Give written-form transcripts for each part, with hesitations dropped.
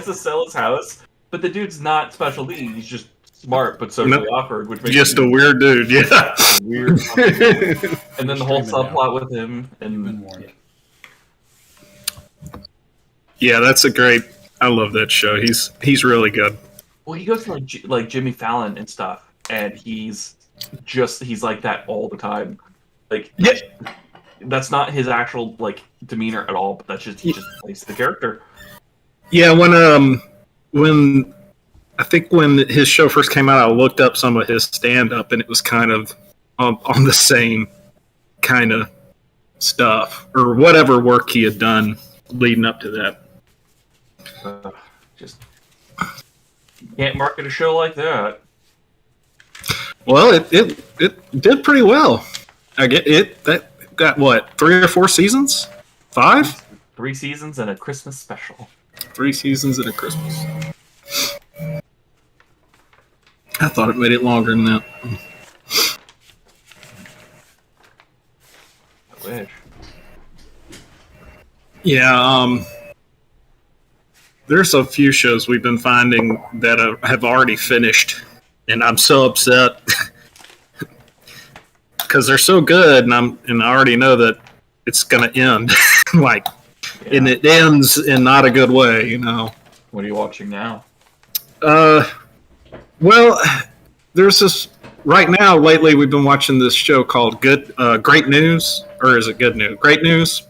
tries to sell his house, but the dude's not special needs. He's just smart but socially awkward, which makes just a weird dude. Yeah, weird. And then the whole subplot with him and yeah, that's a great. I love that show. He's really good. well, he goes to like Jimmy Fallon and stuff, and he's like that all the time. Like, yeah, that's not his actual like demeanor at all, but that's just he just plays the character. Yeah, when I think when his show first came out, I looked up some of his stand up, and it was kind of on the same kind of stuff or whatever work he had done leading up to that. Just can't market a show like that. Well, it did pretty well. I get it. That got what, 3 or 4 seasons? 5? 3 seasons and a Christmas special. 3 seasons and a Christmas. I thought it made it longer than that. I wish. Yeah, there's a few shows we've been finding that have already finished, and I'm so upset because they're so good, and I already know that it's gonna end, like, yeah. And it ends in not a good way, you know. What are you watching now? Well, there's this right now. Lately, we've been watching this show called Great News, or is it Good News? Great News.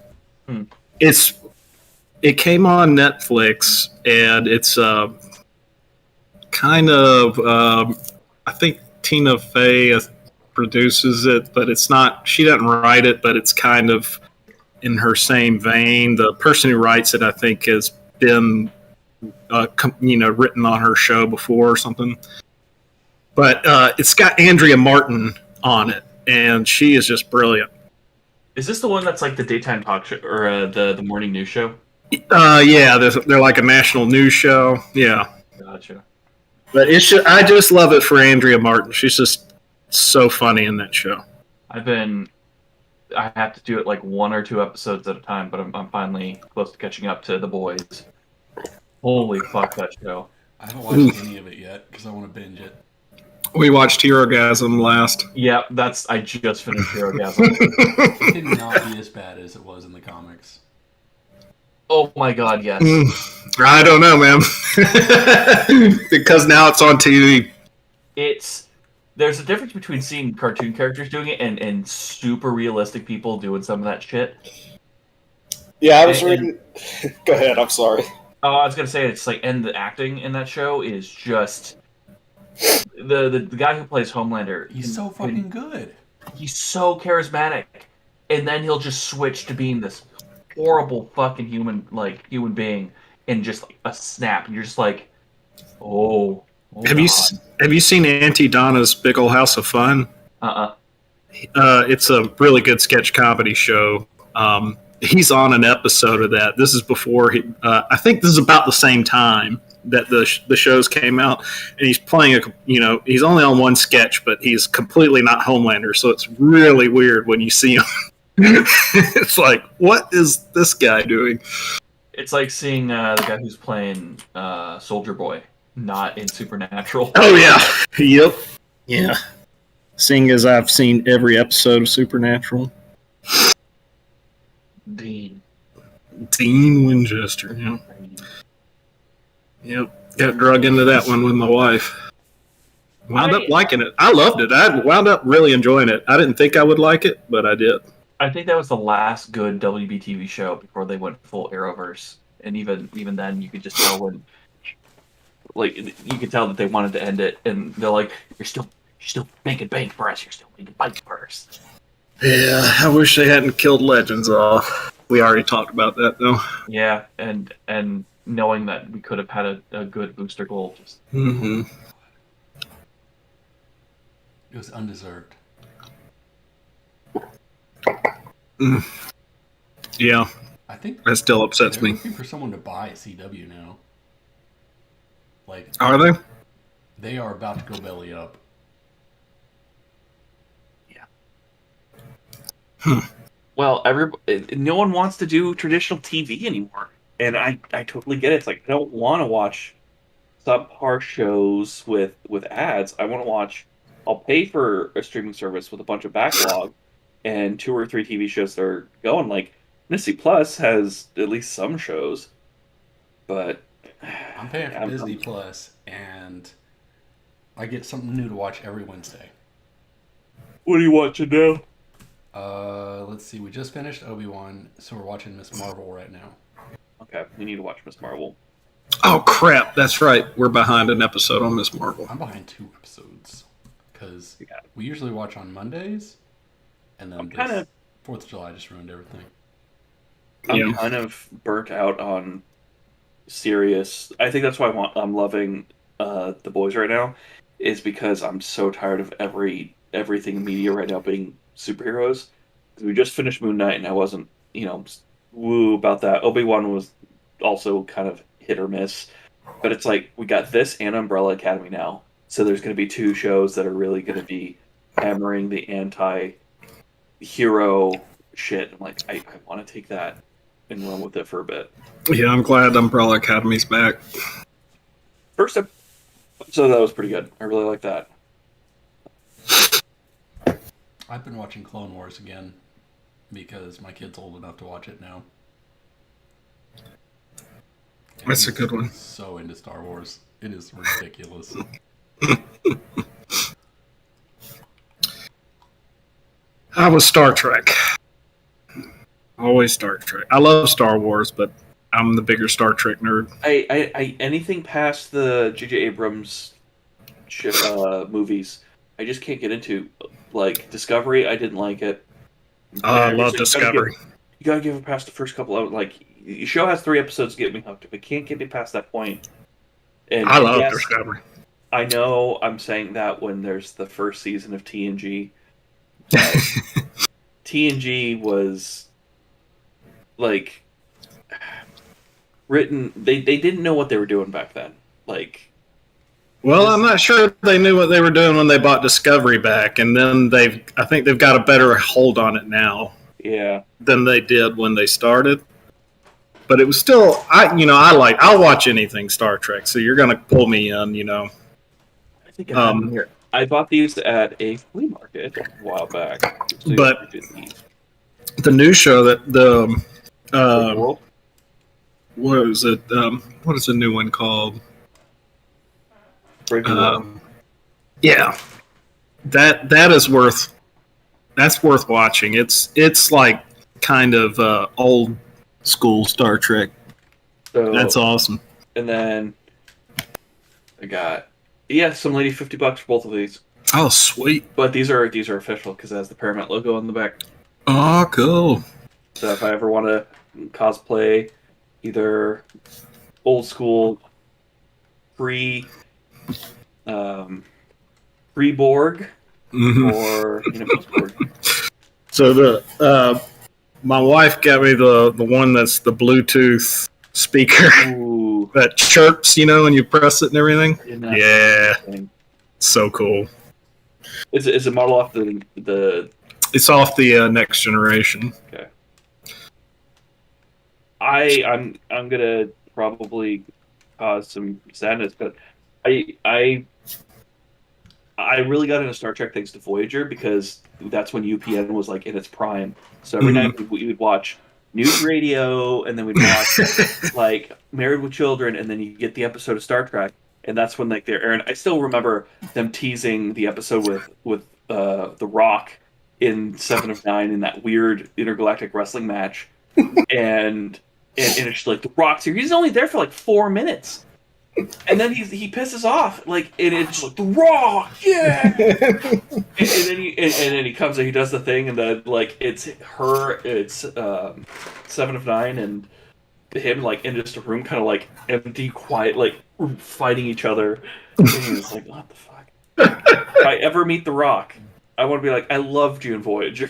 It came on Netflix, and it's kind of I think Tina Fey produces it, but it's not. She doesn't write it, but it's kind of in her same vein. The person who writes it, I think, has been written on her show before or something. But it's got Andrea Martin on it, and she is just brilliant. Is this the one that's like the daytime talk show or the morning news show? Yeah, they're like a national news show. Yeah. Gotcha. But I just love it for Andrea Martin. She's just so funny in that show. I have to do it like 1 or 2 episodes at a time, but I'm finally close to catching up to The Boys. Holy fuck, that show. I haven't watched any of it yet because I want to binge it. We watched Herogasm last. Yeah, I just finished Herogasm. It did not be as bad as it was in the comics. Oh my god, yes. I don't know, man. Because now it's on TV. There's a difference between seeing cartoon characters doing it and super realistic people doing some of that shit. Yeah, I was reading. Go ahead, I'm sorry. Oh, I was gonna say it's like, and the acting in that show is just the guy who plays Homelander. He's so fucking good. He's so charismatic, and then he'll just switch to being this horrible fucking human being in just like a snap. And you're just like, oh have you seen Auntie Donna's Big Ol' House of Fun? It's a really good sketch comedy show. He's on an episode of that. This is before I think this is about the same time that the shows came out, and he's playing he's only on one sketch, but he's completely not Homelander, so it's really weird when you see him. It's like, what is this guy doing? It's like seeing the guy who's playing Soldier Boy, not in Supernatural. Oh yeah, yep, yeah. Seeing as I've seen every episode of Supernatural. Dean Winchester. Yeah. Yep. Got drug into that one with my wife. Wound up liking it. I loved it. I wound up really enjoying it. I didn't think I would like it, but I did. I think that was the last good WB TV show before they went full Arrowverse, and even then, you could just tell when, like, you could tell that they wanted to end it, and they're like, "You're still making bank for us. You're still making bank for us." Yeah, I wish they hadn't killed Legends off. We already talked about that, though. Yeah, and knowing that we could have had a good Booster Gold, just. Mm-hmm. It was undeserved. Yeah, I think that still upsets me. Looking for someone to buy CW now. Like, are they? They are about to go belly up. Yeah. Well, no one wants to do traditional TV anymore. And I totally get it. It's like I don't want to watch subpar shows with ads. I want to watch. I'll pay for a streaming service with a bunch of backlog and 2 or 3 TV shows that are going. Like Disney Plus has at least some shows, but I'm paying for I'm, Disney I'm Plus, and I get something new to watch every Wednesday. what are you watching now? Let's see. We just finished Obi-Wan, so we're watching Miss Marvel right now. Okay, you need to watch Miss Marvel. Oh crap! That's right. We're behind an episode on Miss Marvel. I'm behind 2 episodes because Yeah. we usually watch on Mondays, and then kind of 4th of July just ruined everything. I'm kind of burnt out on serious. I think that's why I'm loving The Boys right now, is because I'm so tired of everything in media right now being superheroes. 'Cause we just finished Moon Knight, and I wasn't woo about that. Obi-Wan was also kind of hit or miss, but it's like we got this and Umbrella Academy now, so there's going to be 2 shows that are really going to be hammering the anti-hero shit. I'm like, I want to take that and run with it for a bit. Yeah, I'm glad Umbrella Academy's back. First episode that was pretty good. I really like that. I've been watching Clone Wars again because my kid's old enough to watch it now. And That's a good one. So into Star Wars. It is ridiculous. I was Star Trek. Always Star Trek. I love Star Wars, but I'm the bigger Star Trek nerd. I anything past the J.J. Abrams movies, I just can't get into. Like Discovery, I didn't like it. I love Discovery. You gotta give it past the first couple of the show has 3 episodes to get me hooked. If it can't get me past that point, and I love Discovery. I know I'm saying that when there's the first season of TNG. TNG was like written. They didn't know what they were doing back then. Well, I'm not sure they knew what they were doing when they bought Discovery back, and then I think they've got a better hold on it now. Yeah. Than they did when they started. But it was still, I'll watch anything Star Trek, so you're gonna pull me in, I think I'm here. I bought these at a flea market a while back. So but the new show that what is it? What is the new one called? Yeah, that is worth watching. It's like kind of old school Star Trek. So, that's awesome. And then I got some lady $50 for both of these. Oh, sweet! But these are official because it has the Paramount logo on the back. Oh, cool! So if I ever want to cosplay either old school pre Borg or post Borg. So my wife got me the one that's the Bluetooth speaker. Ooh. That chirps, and you press it and everything. Yeah, so cool. Is it model off the? It's off the Next Generation. Okay. I'm gonna probably cause some sadness, but I really got into Star Trek thanks to Voyager because that's when UPN was in its prime. So every night we would watch news radio, and then we'd watch Married with Children, and then you get the episode of Star Trek, and that's when they're airing. I still remember them teasing the episode with The Rock in 7 of 9 in that weird intergalactic wrestling match, and it's just The Rock's here. He's only there for 4 minutes. And then he pisses off, and it's The Rock, yeah. and then he comes and he does the thing, and it's 7 of 9 and him in just a room, kind of empty, quiet, fighting each other. And he's what the fuck? If I ever meet The Rock, I want to be I loved you in Voyager.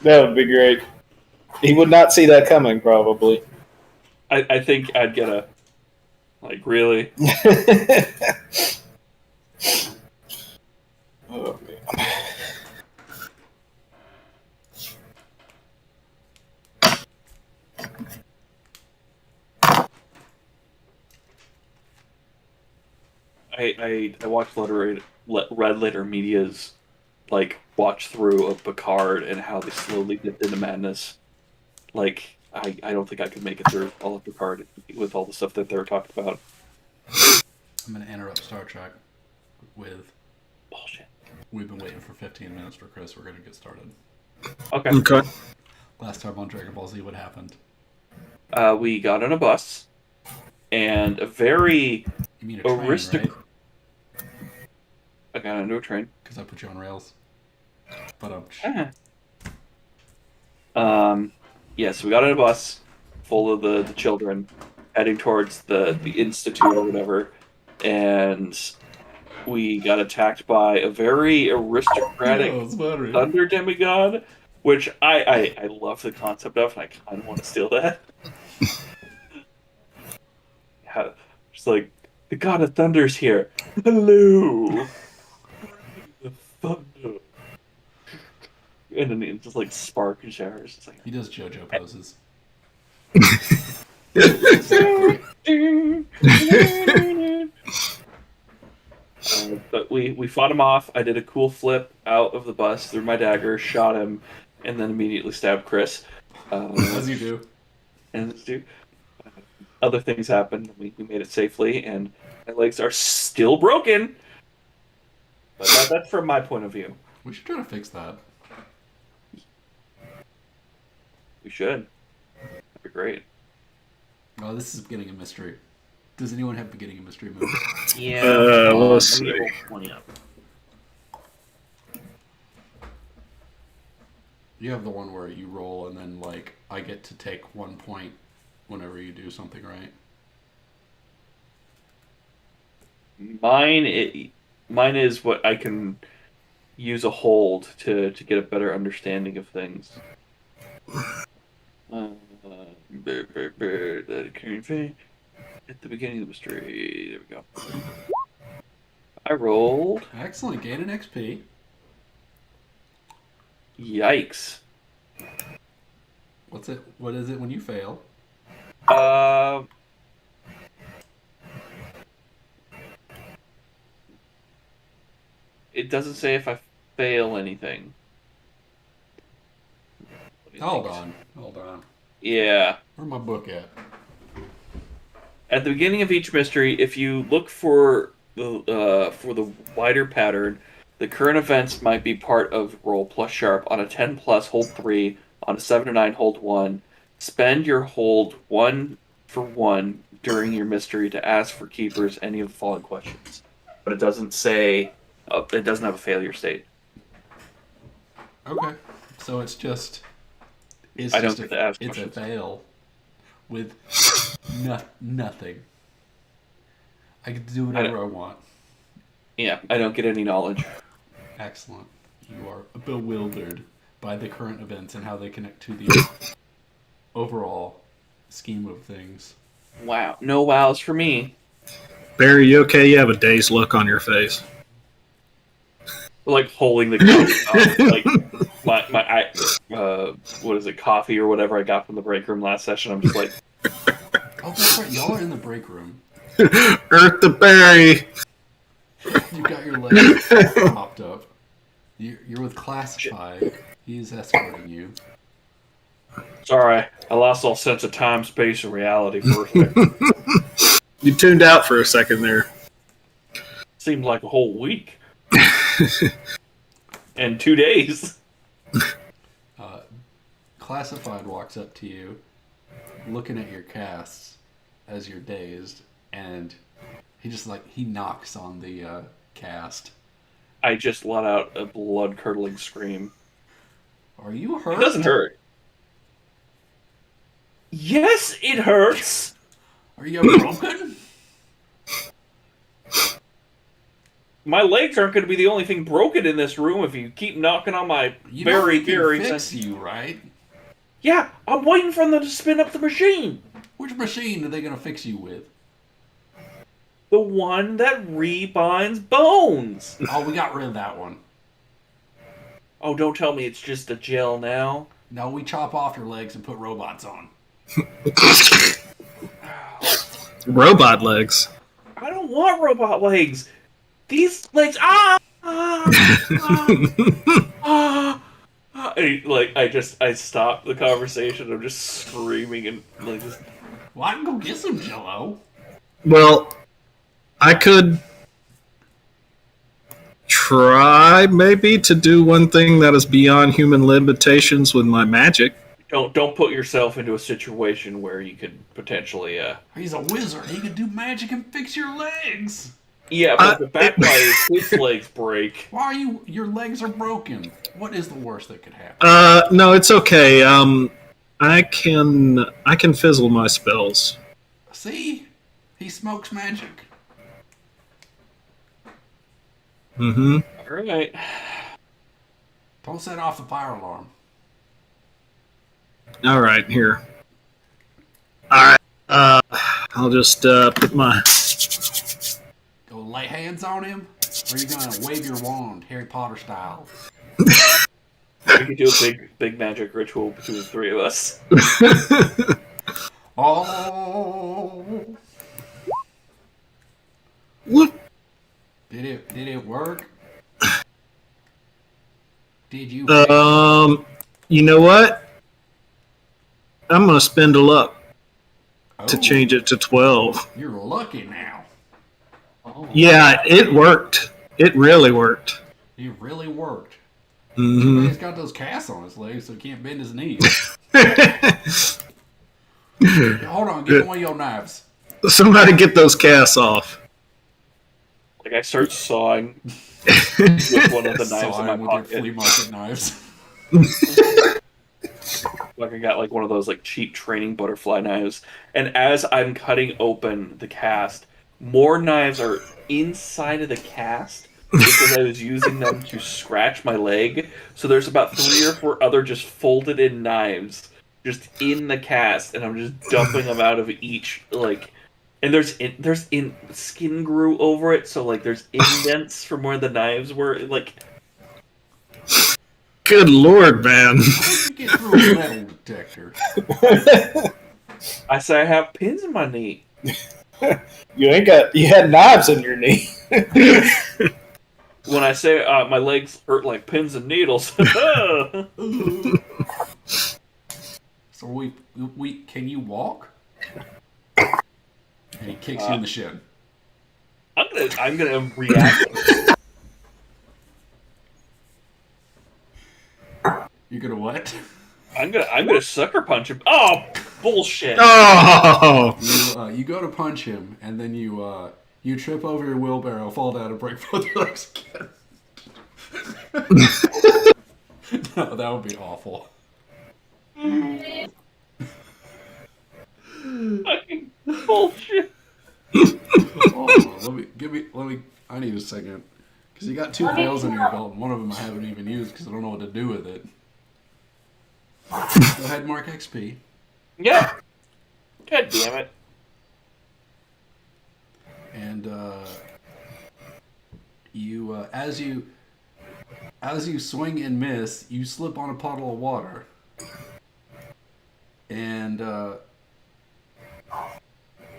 That would be great. He would not see that coming, probably. I think I'd get a really. Oh man. I watched Red Letter Media's like watch through of Picard and how they slowly dipped into madness. Like I don't think I could make it through all of Picard with all the stuff that they were talking about. I'm going to interrupt Star Trek with Bullshit. We've been waiting for 15 minutes for Chris. We're going to get started. Okay. Last time on Dragon Ball Z, what happened? We got on a bus, and a very You mean a train, right? I got into a train. Because I put you on rails. But Yeah, so we got on a bus full of the children heading towards the institute or whatever, and we got attacked by a very aristocratic thunder demigod, which I love the concept of, and I kind of want to steal that. Yeah, just like, the god of thunder's here. Hello! The thunder. And then it's just like spark and showers. It's like, he does JoJo poses. But we fought him off. I did a cool flip out of the bus, threw my dagger, shot him, and then immediately stabbed Chris. As you do. And other things happened. We made it safely, and my legs are still broken. But that's from my point of view. We should try to fix that. We should. That'd be great. Oh, this is beginning a mystery. Does anyone have beginning a mystery move? Yeah. Let's see. You have the one where you roll and then, like, I get to take 1 point whenever you do something right. Mine is what I can use a hold to get a better understanding of things. At the beginning of the mystery. There we go. I rolled. Excellent. Gain an XP. Yikes. What's it? What is it when you fail? It doesn't say if I fail anything. Hold on. Yeah. Where's my book at? At the beginning of each mystery, if you look for the wider pattern, the current events might be part of roll plus sharp. On a 10 plus, hold 3. On a 7 to 9, hold 1. Spend your hold 1 for 1 during your mystery to ask for keepers any of the following questions. But it doesn't say. It doesn't have a failure state. Okay, so it's just. It's I just don't get to ask It's questions. a fail with nothing. I can do whatever I want. Yeah, I don't get any knowledge. Excellent. You are bewildered by the current events and how they connect to the overall scheme of things. Wow. No wows for me. Barry, you okay? You have a dazed look on your face. Like holding the cup, like what is it, coffee or whatever I got from the break room last session. I'm just like, oh, that's right. Y'all are in the break room. Earth the Barry. You got your legs popped up. You're with Classified. He's escorting you. sorry, I lost all sense of time, space, and reality for a second. You tuned out for a second there. Seemed like a whole week. And 2 days. Classified walks up to you, looking at your casts as you're dazed, and he knocks on the cast. I just let out a blood-curdling scream. Are you hurt? It doesn't hurt. Yes, it hurts. Are you broken? My legs aren't going to be the only thing broken in this room if you keep knocking on my very fix you, right? Yeah, I'm waiting for them to spin up the machine. Which machine are they going to fix you with? The one that rebinds bones. Oh, we got rid of that one. Oh, don't tell me it's just a gel now. No, we chop off your legs and put robots on. Robot legs. I don't want robot legs. These legs, ah, ah, ah, ah. And I stopped the conversation. I'm just screaming and like just. Well, I can go get some Jello. Well, I could try maybe to do one thing that is beyond human limitations with my magic. Don't put yourself into a situation where you could potentially. He's a wizard. He can do magic and fix your legs. Yeah, but the fact why his legs break. Why are you? Your legs are broken. What is the worst that could happen? No, it's okay. I can fizzle my spells. See, he smokes magic. Mm-hmm. All right. Don't set off the fire alarm. All right, here. All right. I'll just put my. Go lay hands on him, or are you gonna wave your wand, Harry Potter style? We could do a big magic ritual between the three of us. Oh. What? Did it work? Did you? You know what? I'm gonna spend a luck to change it to 12. You're lucky now. Oh. Yeah, it worked. It really worked. It really worked. Mm-hmm. He's got those casts on his legs, so he can't bend his knees. Hold on, get one of your knives. Somebody get those casts off. Like I start sawing with one of the knives in my with pocket. your flea market knives. Like I got like one of those like cheap training butterfly knives, and as I'm cutting open the cast, more knives are inside of the cast because I was using them to scratch my leg. So there's about 3 or 4 other just folded in knives just in the cast, and I'm just dumping them out of each like. And there's skin grew over it, so like there's indents from where the knives were like. Good Lord, man! How did you get through a metal detector? I say I have pins in my knee. You had knives in your knee. When I say my legs hurt like pins and needles. So we can you walk? And he kicks you in the shin. I'm gonna react. You gonna what? I'm gonna sucker punch him. Oh, bullshit! Oh! You go to punch him, and then you trip over your wheelbarrow, fall down, and break both your legs again. No, that would be awful. Fucking bullshit. Oh, let me. I need a second, because you got 2 nails in your belt, and one of them I haven't even used because I don't know what to do with it. Go ahead, mark XP. Yeah. God damn it. And you, as you swing and miss, you slip on a puddle of water, and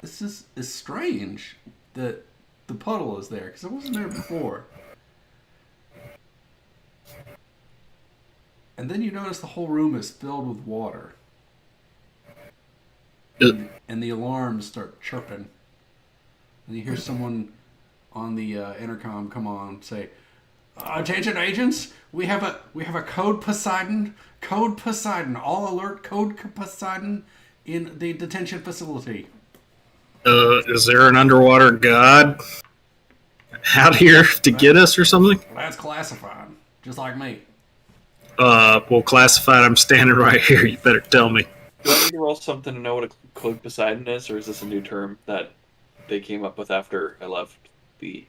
this is strange that the puddle is there because it wasn't there before. And then you notice the whole room is filled with water. And the alarms start chirping. And you hear someone on the intercom come on and say, "Attention agents, we have a code Poseidon. Code Poseidon. All alert, code Poseidon in the detention facility." Is there an underwater god out here to get us or something? That's classified, just like me. Well, classified, I'm standing right here. You better tell me. Do I need to roll something to know what a code Poseidon is, or is this a new term that they came up with after I left the...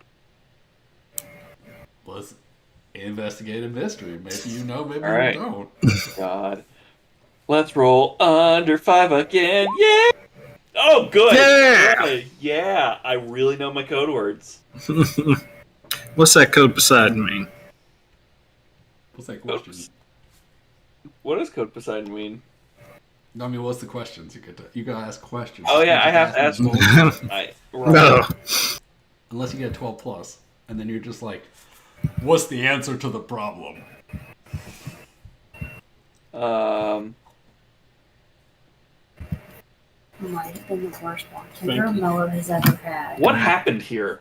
Let's investigate a mystery. Maybe you know, maybe All right. you don't. God. Let's roll under 5 again. Yeah! Oh, good! Yeah! Good. Yeah! I really know my code words. What's that code Poseidon mean? What's that question? What does code Poseidon mean? I mean, what's the questions? You gotta ask questions. Oh yeah, I have to ask. No. unless you get a 12 plus, and then you're just like, what's the answer to the problem? Might have been the worst bartender Mello has ever had. What happened here?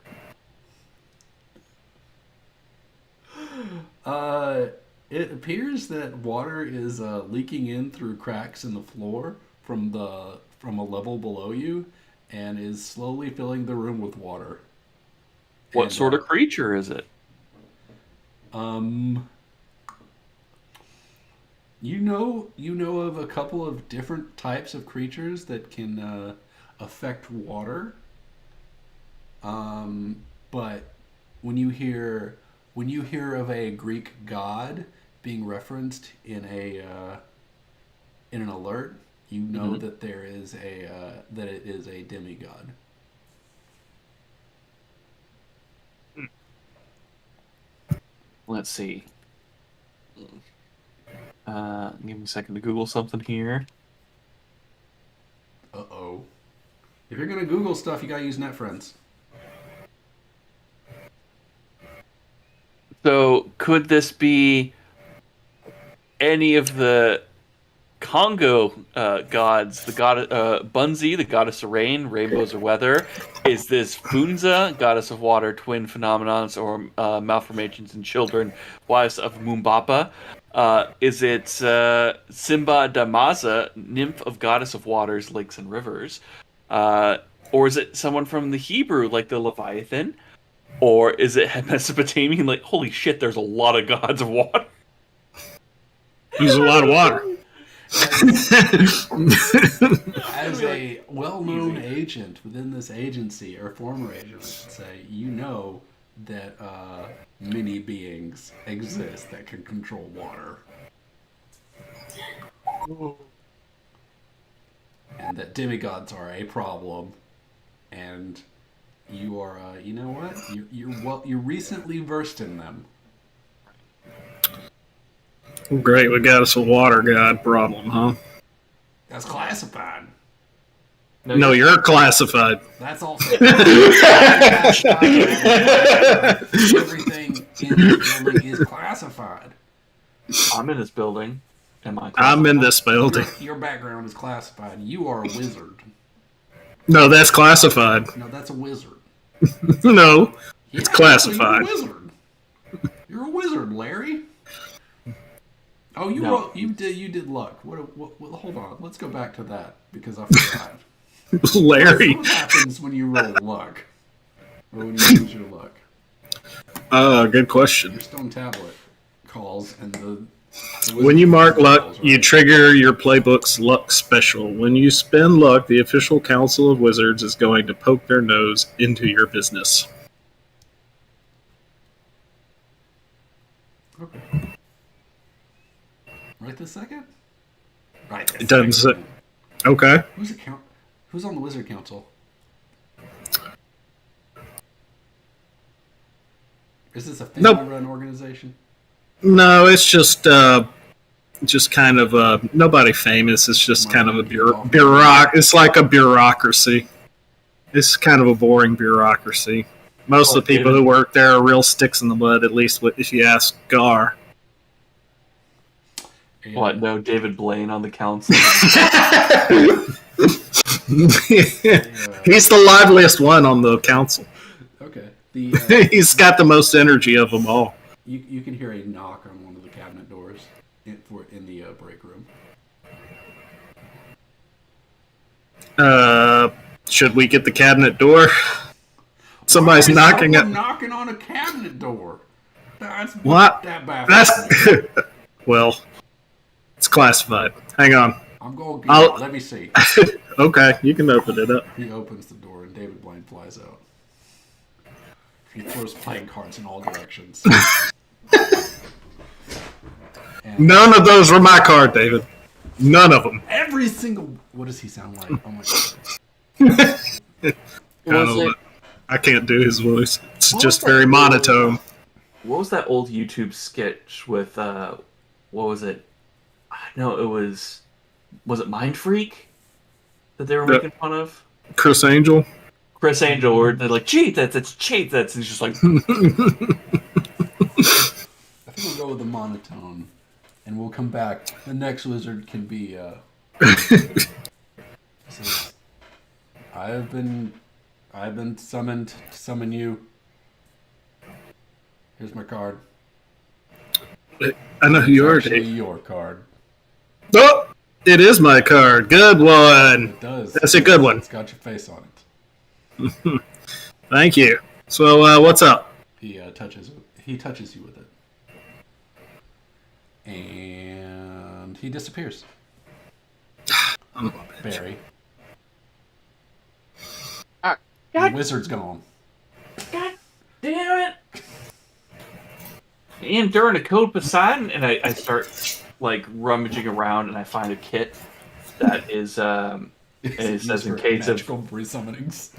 It appears that water is leaking in through cracks in the floor from a level below you, and is slowly filling the room with water. What sort of creature is it? You know of a couple of different types of creatures that can affect water. But when you hear of a Greek god being referenced in an alert, you know that there is that it is a demigod. Let's see. Give me a second to Google something here. Uh-oh. If you're gonna Google stuff, you gotta use NetFriends. So, could this be any of the Congo gods? The god Bunzi, the goddess of rain, rainbows or weather. Is this Funza, goddess of water, twin phenomenons or malformations in children, wives of Mumbapa? Is it Simba Damaza, nymph of goddess of waters, lakes, and rivers? Or is it someone from the Hebrew, like the Leviathan? Or is it Mesopotamian? Like, holy shit, there's a lot of gods of water. There's a lot of water. As a well-known agent within this agency, or former agent, I should say, you know that many beings exist that can control water. And that demigods are a problem. And you are, you know what? You're recently versed in them. Great, we got us a water god problem, huh? That's classified. No, you're classified. That's also everything in this building is classified. I'm in this building. Am I? I'm in this building. Your background is classified. You are a wizard. No, that's classified. No, that's a wizard. No, it's classified. You're a wizard. You're a wizard, Larry. Oh, you did luck. What, hold on. Let's go back to that because I forgot. Larry. What happens when you roll luck? Or when you use your luck? Good question. Your stone tablet calls and the when you mark luck, you trigger your playbook's luck special. When you spend luck, the official council of wizards is going to poke their nose into your business. Okay. Right this second? Right this It doesn't second. say. Okay. Who's on the wizard council? Is this a family-run organization? No, it's just kind of nobody famous. It's just kind of a It's like a bureaucracy. It's kind of a boring bureaucracy. Most of the people who work there are real sticks in the mud. At least if you ask Gar. What? No, David Blaine on the council. He's the liveliest one on the council. Okay. He's got the most energy of them all. You can hear a knock on one of the cabinet doors in the break room. Should we get the cabinet door? Somebody's knocking on a cabinet door. That's what? That bad. That's well, it's classified. Hang on. I'm going. Let me see. Okay, you can open it up. He opens the door and David Blaine flies out. He throws playing cards in all directions. None of those were my card, David. None of them. Every single. What does he sound like? Oh my god. I can't do his voice. It's just very monotone. What was that old YouTube sketch with? What was it? No, it was. Was it Mind Freak that they were making fun of? Chris Angel. Chris Angel, where they're like, cheat that's it's cheat that's. He's just like, I think we'll go with the monotone, and we'll come back. The next wizard can be. Says, I've been summoned to summon you. Here's my card. I know who you are, Actually, Dave. your card. Oh, it is my card. Good one. It does. That's a good one. It's got your face on it. Thank you. So, what's up? He touches you with it, and he disappears. Barry. The wizard's gone. God damn it! And during a code Poseidon, and I start like rummaging around, and I find a kit that is and it says in case of magical resummonings.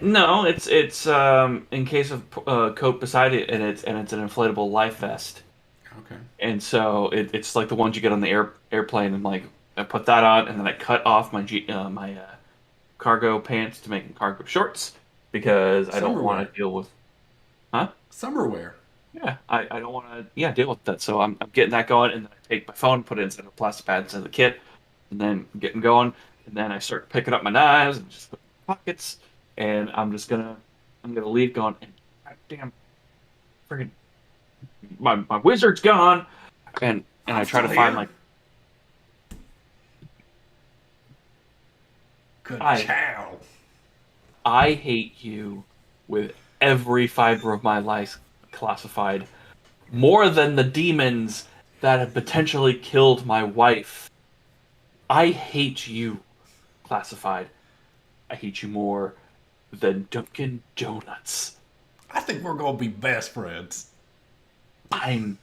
no, it's in case of code Poseidon, and it's an inflatable life vest. Okay. And so it's like the ones you get on the airplane, and like I put that on, and then I cut off my cargo pants to make them cargo shorts because I don't want to deal with, Summer wear. Yeah, I don't want to deal with that. So I'm getting that going, and then I take my phone, put it inside a plastic pad inside the kit, and then getting going, and then I start picking up my knives and just put them in pockets, and I'm gonna leave going, and goddamn, freaking my wizard's gone, and I try to find like. Ka-chow. I hate you with every fiber of my life, Classified, more than the demons that have potentially killed my wife. I hate you, Classified. I hate you more than Dunkin' Donuts. I think we're gonna be best friends. I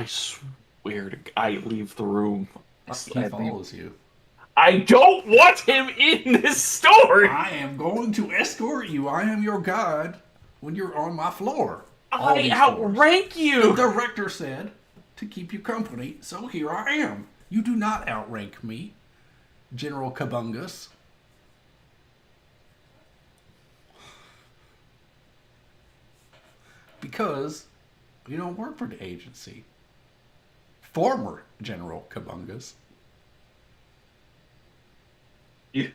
swear to God, I leave the room. He follows you. I don't want him in this story. I am going to escort you. I am your guide when you're on my floor. I outrank you. The director said to keep you company, so here I am. You do not outrank me, General Kabungus. Because you don't work for the agency. Former General Kabungus. I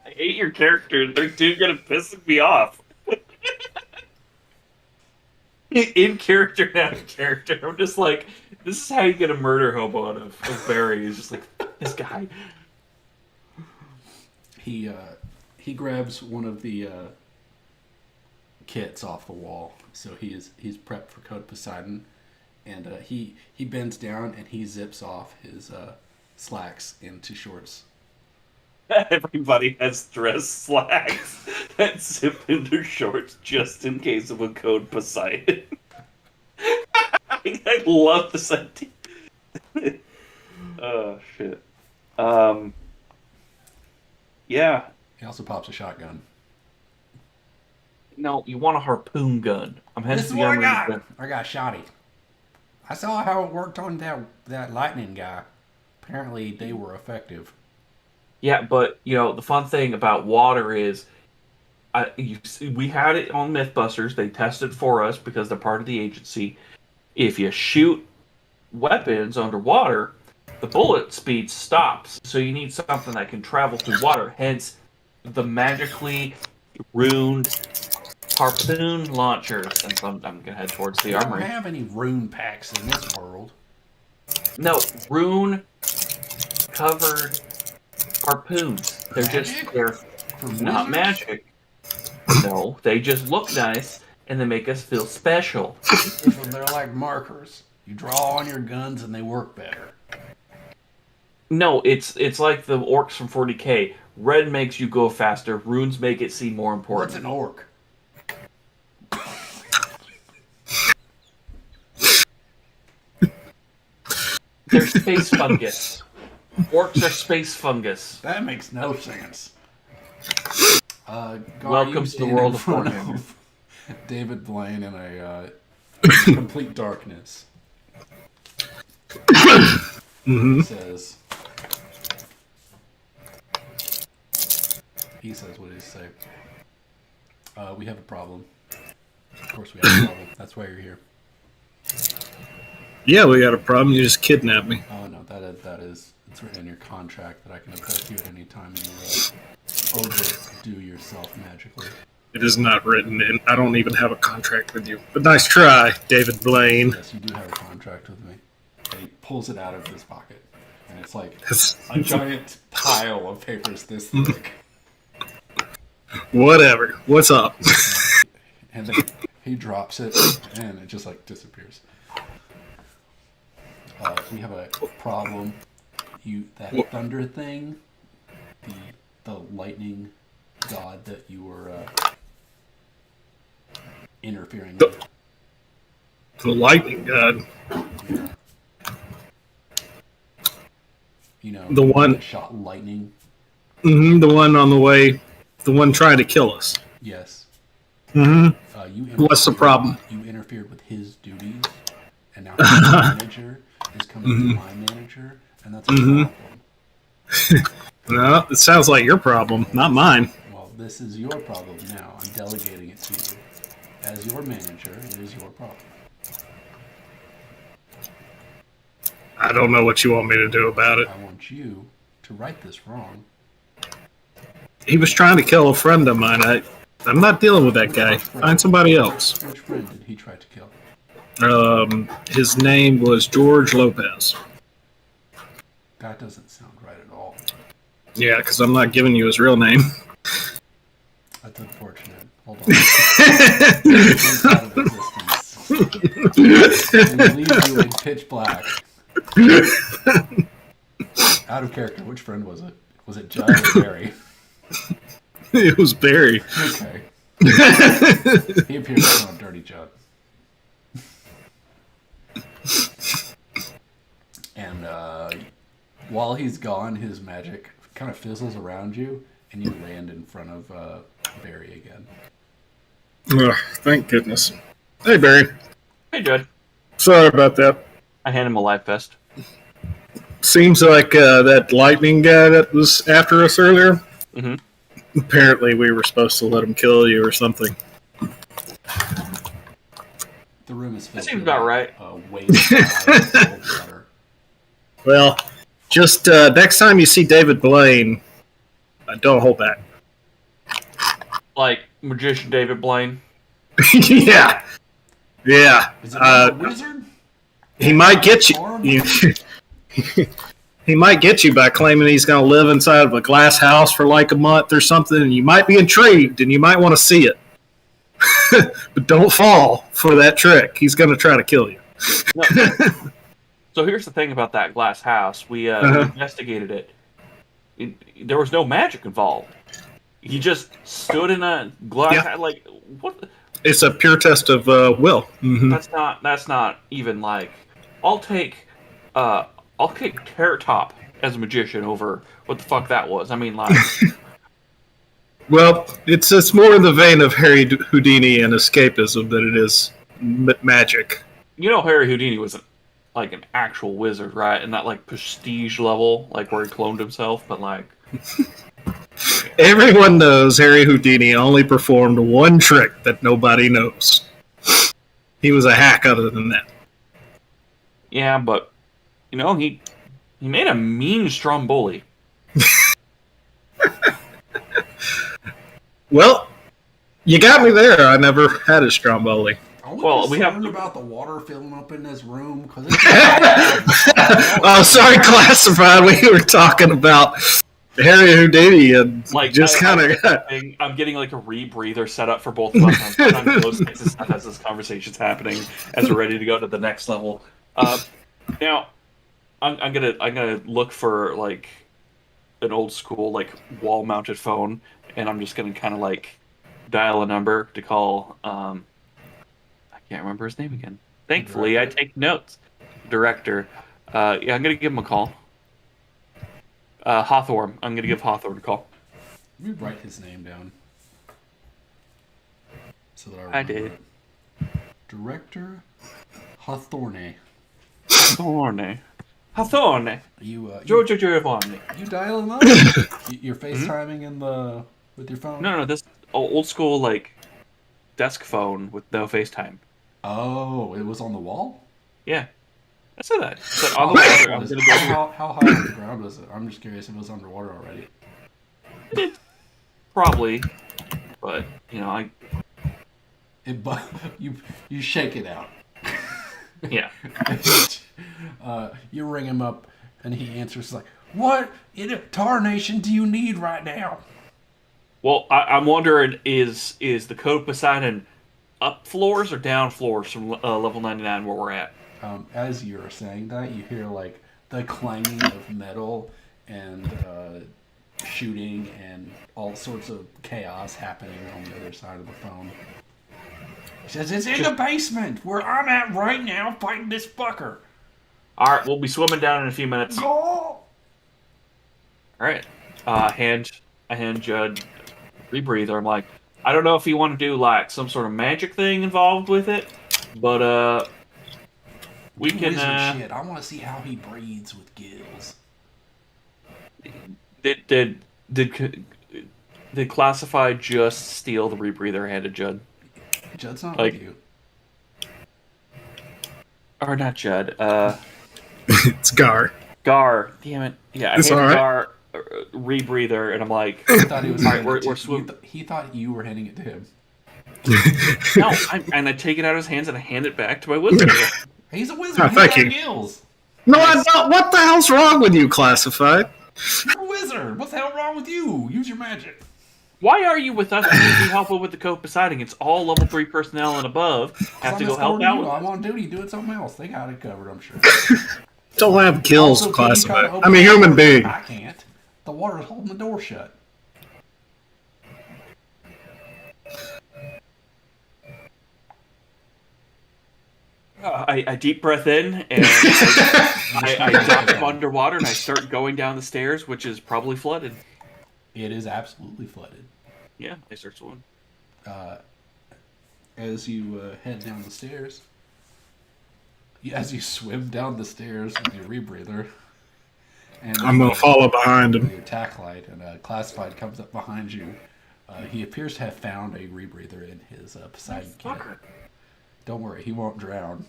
hate your characters. They're too good at pissing me off. In character, out of character. I'm just like, this is how you get a murder hobo out of Barry. He's just like, this guy. He grabs one of the kits off the wall. So he's prepped for Code Poseidon. And he bends down and he zips off his slacks into shorts. Everybody has dress slacks that zip into shorts just in case of a Code Poseidon. I love this idea. Oh, shit. Yeah. He also pops a shotgun. No, you want a harpoon gun. This is what I got. I got shotty. I saw how it worked on that lightning guy. Apparently, they were effective. Yeah, but the fun thing about water is, we had it on MythBusters. They tested for us because they're part of the agency. If you shoot weapons underwater, the bullet speed stops. So you need something that can travel through water. Hence, the magically runed harpoon launchers. And so I'm gonna head towards the armory. We don't have any rune packs in this world. No, rune covered harpoons. They're not magic. No, they just look nice and they make us feel special. They're like markers. You draw on your guns and they work better. No, it's like the orcs from 40K. Red makes you go faster. Runes make it seem more important. What's an orc? They're space fungus. Orcs are space fungus. That makes no sense. Welcome to the world of Fortnite. David Blaine in a complete darkness. Mm-hmm. Says, he says what he say. We have a problem. Of course we have a problem. That's why you're here. Yeah, we got a problem. You just kidnapped me. Oh no, that is it's written in your contract that I can abduct you at any time and you overdo yourself magically. It is not written in. I don't even have a contract with you. But nice try, David Blaine. Yes, you do have a contract with me. And he pulls it out of his pocket. And it's like a giant pile of papers this thick. Whatever. What's up? And then he drops it and it just like disappears. We have a problem. That thunder thing, the lightning god that you were interfering with. The lightning god. Yeah. You know, the one that shot lightning. Mm-hmm, the one on the way. The one trying to kill us. Yes. Mm-hmm. What's the problem? You interfered with his duties, and now his manager is coming to my manager, and that's a problem. No, it sounds like your problem, not mine. Well, this is your problem now. I'm delegating it to you. As your manager, it is your problem. I don't know what you want me to do about it. I want you to right this wrong. He was trying to kill a friend of mine. I'm not dealing with that guy. Find somebody else. Which friend did he try to kill? His name was George Lopez. That doesn't sound right at all. Yeah, because I'm not giving you his real name. That's unfortunate. Hold on. Out of existence. And leave you in pitch black. Out of character. Which friend was it? Was it Judd or Barry? It was Barry. Okay. He appears to be a dirty Judd. And while he's gone, his magic kind of fizzles around you, and you land in front of Barry again. Oh, thank goodness. Hey, Barry. Hey, Judd. Sorry about that. I hand him a life vest. Seems like that lightning guy that was after us earlier. Mm-hmm. Apparently, we were supposed to let him kill you or something. The room is filled that seems with about right. Waist high water. Well, just next time you see David Blaine, don't hold back. Like magician David Blaine. Yeah. Is it a wizard? He might get you. He might get you by claiming he's going to live inside of a glass house for like a month or something, and you might be intrigued, and you might want to see it. But don't fall for that trick. He's going to try to kill you. No. So here's the thing about that glass house. We investigated it. There was no magic involved. He just stood in a glass house. Like, what? It's a pure test of will. Mm-hmm. That's not even like. I'll take Carrot Top as a magician over what the fuck that was. I mean, like. Well, it's more in the vein of Harry Houdini and escapism than it is magic. You know, Harry Houdini was like an actual wizard, right? And not like prestige level, like where he cloned himself, but like. Everyone knows Harry Houdini only performed one trick that nobody knows. He was a hack other than that. Yeah, but you know, he made a mean Stromboli. Well, you got me there. I never had a Stromboli. Well, we have about the water filling up in this room because. Oh, sorry, classified. We were talking about Harry Houdini and like just kind of. I'm getting like a rebreather set up for both of us. I'm trying to as this conversation's happening as we're ready to go to the next level. Now, I'm gonna look for like an old school like wall mounted phone, and I'm just gonna kind of like dial a number to call. I can't remember his name again. Thankfully, I take notes. Director. Yeah, I'm gonna give him a call. Hawthorne. I'm gonna give Hawthorne a call. Let me write his name down. So that I did. It. Director Hawthorne. Hawthorne. You Giorgio Giovanni. You dial him up. You're FaceTiming in the with your phone? No, this old school like desk phone with no FaceTime. Oh, it was on the wall? Yeah, I said that. I said on Oh, the wall. it I'm was. gonna go here. How high off the ground was it? I'm just curious if it was underwater already. It probably, but I But you shake it out. yeah. You ring him up, and he answers like, "What in tarnation do you need right now?" Well, I'm wondering is the code Poseidon up floors or down floors from level 99 where we're at? As you're saying that, you hear like the clanging of metal and shooting and all sorts of chaos happening on the other side of the phone. He says, "It's in the basement where I'm at right now fighting this fucker." All right, we'll be swimming down in a few minutes. Go! All right, I hand Judd rebreather. I'm like, I don't know if you want to do like some sort of magic thing involved with it, but we can. Wizard shit. I want to see how he breathes with gills. Did Classified just steal the rebreather handed Judd? Judd's not Like, with you. or not Judd? It's Gar. Gar. Damn it! Yeah, I It's handed all right. Gar a rebreather, and I'm like, He thought he was. all right, handing it we're to- swimming. he thought you were handing it to him. No, and I take it out of his hands and I hand it back to my wizard. He's a wizard. Oh, He's thank got you. gills. No, I don't. What the hell's wrong with you, Classified? You're a wizard. What's the hell wrong with you? Use your magic. Why are you with us? We need to be helpful with the code Poseidon. It's all level 3 personnel and above have to go help out with I'm us. on duty doing something else. They got it covered, I'm sure. Don't have gills, Also, can you try to Classified. open I'm a the human door? being. I can't. The water's holding the door shut. I deep breath in and I duck from underwater and I start going down the stairs, which is probably flooded. It is absolutely flooded. Yeah, I start swimming. As you head down the stairs, as you swim down the stairs with your rebreather, and I'm gonna follow behind with him. your tack light, and Classified comes up behind you. He appears to have found a rebreather in his Poseidon kit. Fucker. Don't worry, he won't drown.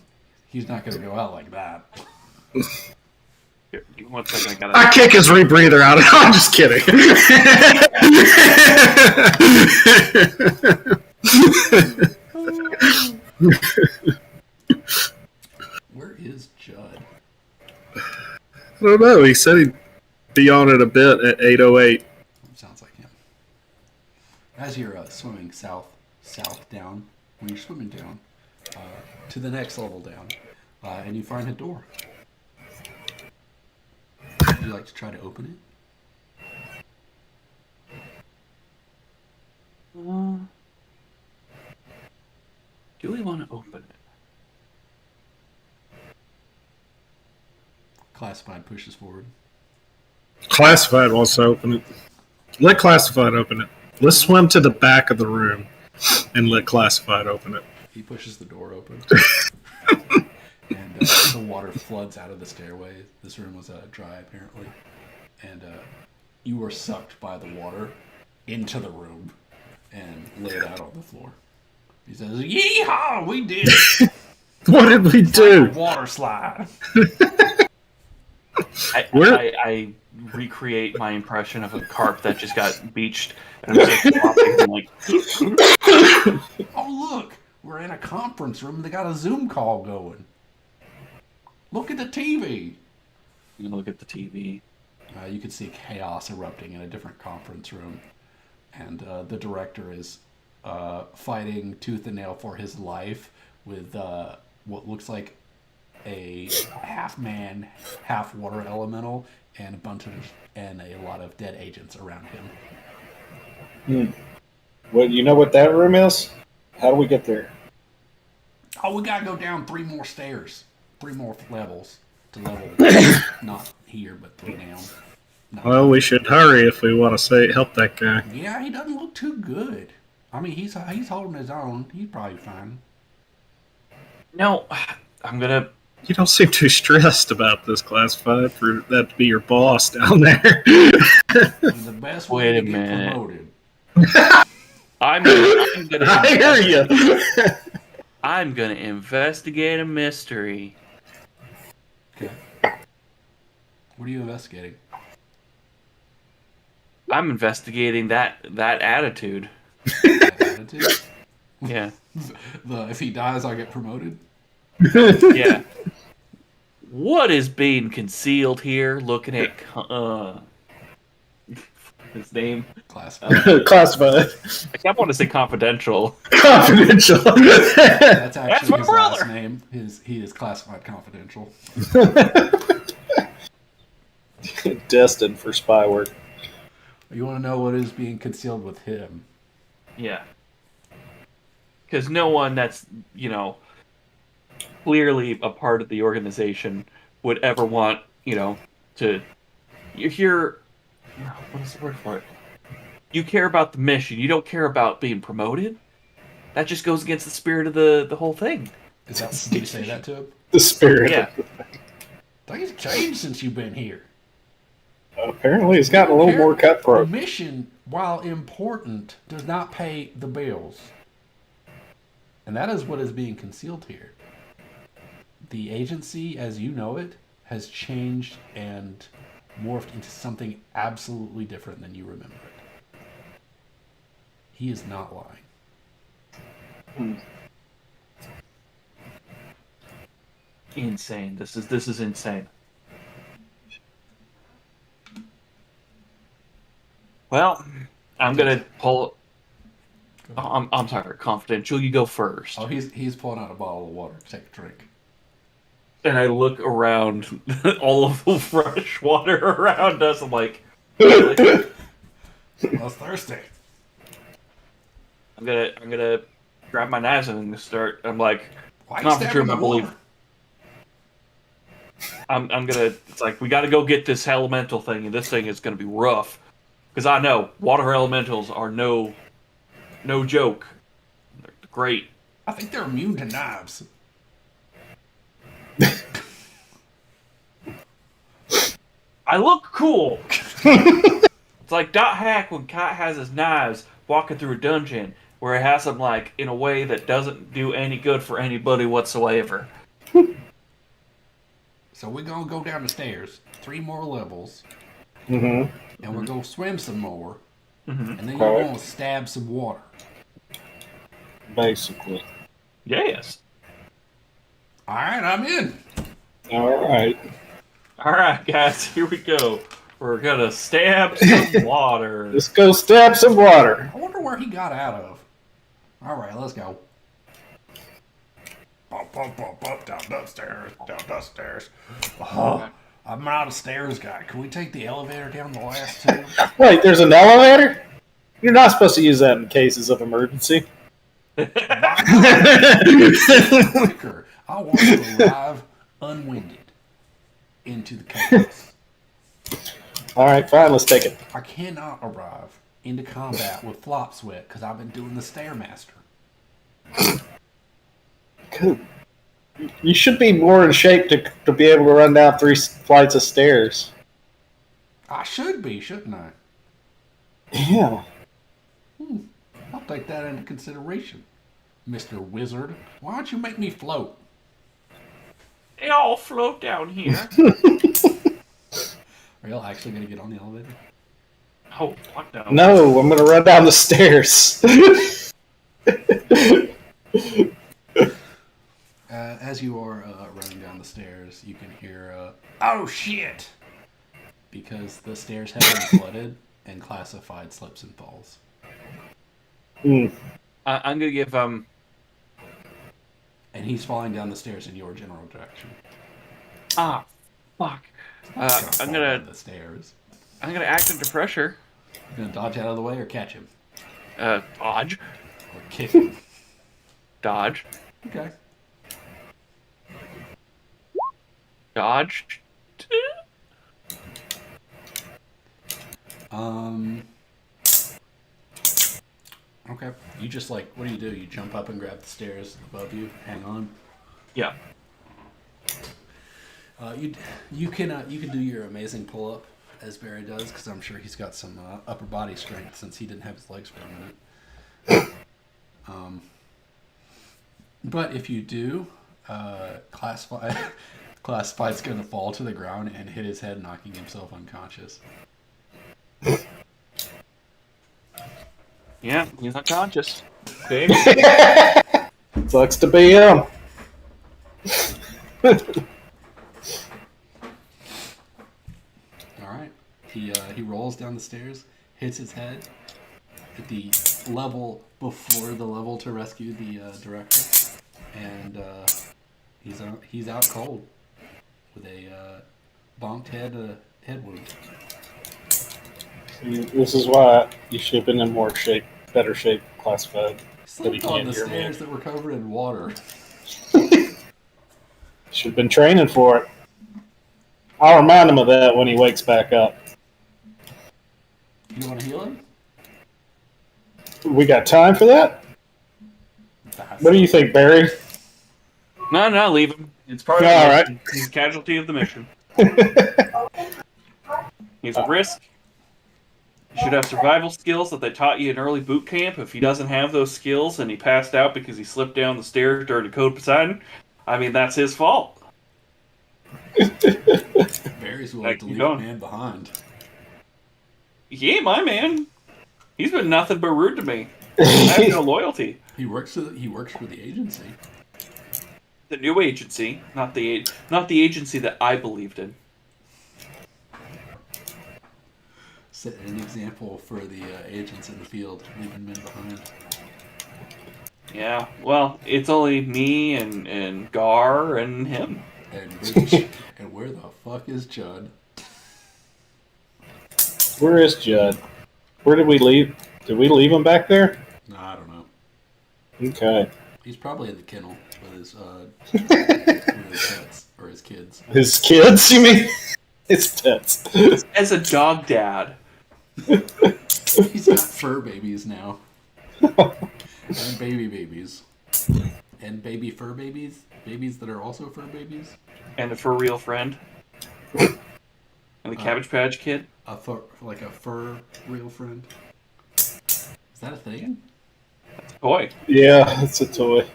He's not going to go out like that. Here, give me 1 second. I kick his rebreather out. I'm just kidding. Where is Judd? I don't know. He said he'd be on it a bit at 8:08. Sounds like him. As you're swimming south down, when you're swimming down to the next level down, and you find a door. Would you like to try to open it? Do we want to open it? Classified pushes forward. Classified wants to open it. Let Classified open it. Let's swim to the back of the room and let Classified open it. He pushes the door open. And the water floods out of the stairway. This room was dry, apparently. And you were sucked by the water into the room and laid out on the floor. He says, "Yeehaw! We did it! What did we do? Water slide." I recreate my impression of a carp that just got beached, and I'm just flopping and like. Oh, look! We're in a conference room. They got a Zoom call going. Look at the TV. I'm gonna look at the TV. You can see chaos erupting in a different conference room. And the director is fighting tooth and nail for his life with what looks like a half-man, half-water elemental and a lot of dead agents around him. Well, you know what that room is? How do we get there? Oh, we gotta go down 3 more stairs. 3 more levels to level not here, but 3 down. No. Well, we should hurry if we want to help that guy. Yeah, he doesn't look too good. I mean, he's holding his own. He's probably fine. No, I'm gonna. You don't seem too stressed about this, Classified, for that to be your boss down there. He's the best way Wait to a get minute. promoted. I'm gonna I hear you. I'm gonna investigate a mystery. Okay. What are you investigating? I'm investigating that attitude. That attitude? Yeah. If he dies, I get promoted? Yeah. What is being concealed here? Looking at his name. Classified. Classified. I kept wanting to say confidential. Confidential. That's That's actually my his last brother. name. He is classified confidential. Destined for spy work. You want to know what is being concealed with him? Yeah. Because no one that's, clearly a part of the organization would ever want, to. You're here. What is the word for it? You care about the mission. You don't care about being promoted. That just goes against the spirit of the whole thing. Did you say that to him? The spirit. Yeah. Things changed since you've been here. Apparently, it's gotten a little more The cutthroat. mission, while important, does not pay the bills. And that is what is being concealed here. The agency, as you know it, has changed and morphed into something absolutely different than you remember it. He is not lying. Insane. This is insane. Well, I'm gonna pull. I'm sorry. Confidential. You go first. Oh, he's pulling out a bottle of water to take a drink. And I look around, all of the fresh water around us. I'm like, really? I was thirsty. I'm gonna grab my knives and I'm gonna start. I'm like, why concentrate my belief. I'm gonna. It's like we got to go get this elemental thing, and this thing is gonna be rough, because I know water elementals are no joke. They're great. I think they're immune to knives. I look cool. It's like Dot Hack when Kat has his knives walking through a dungeon where he has them like in a way that doesn't do any good for anybody whatsoever. So we're gonna go down the stairs, 3 more levels, Mm-hmm. and we're gonna swim some more, Mm-hmm. and then you're gonna stab some water. Basically. Yes. All right, I'm in. All right. All right, guys, here we go. We're gonna stab some water. Let's go stab some water. I wonder where he got out of. All right, let's go. Bump, bump, bump, bump, down the stairs, down the stairs. Oh, I'm not a stairs guy. Can we take the elevator down the last 2? Wait, there's an elevator? You're not supposed to use that in cases of emergency. Quicker. I want to arrive unwinded into the chaos. All right, fine, let's take it. I cannot arrive into combat with flop sweat because I've been doing the Stairmaster. Good. You should be more in shape to be able to run down 3 flights of stairs. I should be, shouldn't I? Yeah. I'll take that into consideration, Mr. Wizard. Why don't you make me float? They all float down here. Are y'all actually going to get on the elevator? Oh, what no? No, I'm going to run down the stairs. As you are running down the stairs, you can hear, oh shit! Because the stairs have been flooded and classified slips and falls. Mm. I'm gonna give And he's falling down the stairs in your general direction. Ah, fuck. I'm gonna the stairs. I'm gonna act under pressure. You gonna dodge out of the way or catch him? Dodge. Or kick him? Dodge. Okay. Dodge. Okay. You just what do? You jump up and grab the stairs above you, hang on? Yeah. You can do your amazing pull up as Barry does, because I'm sure he's got some upper body strength since he didn't have his legs for a minute. But if you do, Classify's going to fall to the ground and hit his head, knocking himself unconscious. Yeah, he's unconscious. Sucks to be him. All right. He rolls down the stairs, hits his head at the level before the level to rescue the director, and he's out cold with a bonked head wound. This is why you should have been in better shape, Classified. Slipped on the stairs that were covered in water. Should have been training for it. I'll remind him of that when he wakes back up. You want to heal him? We got time for that? What do you think, Barry? No, leave him. It's part of All the right. mission. He's a casualty of the mission. He's a risk. He should have survival skills that they taught you in early boot camp. If he doesn't have those skills and he passed out because he slipped down the stairs during the Code Poseidon, I mean, that's his fault. Barry's willing to leave a man behind. He ain't my man. He's been nothing but rude to me. I have no loyalty. He works for the agency. The new agency, not the agency that I believed in. Set an example for the agents in the field, leaving men behind. Yeah, well, it's only me and Gar and him. And where the fuck is Judd? Where is Judd? Where did we leave? Did we leave him back there? No, I don't know. Okay. He's probably in the kennel with his pets or his kids. His kids, you mean? His pets. As a dog dad. He's got fur babies now. And babies. And baby fur babies. Babies that are also fur babies. And a for real friend. And the Cabbage Patch Kid. A fur real friend. Is that a thing? That's a toy. Yeah, it's a toy.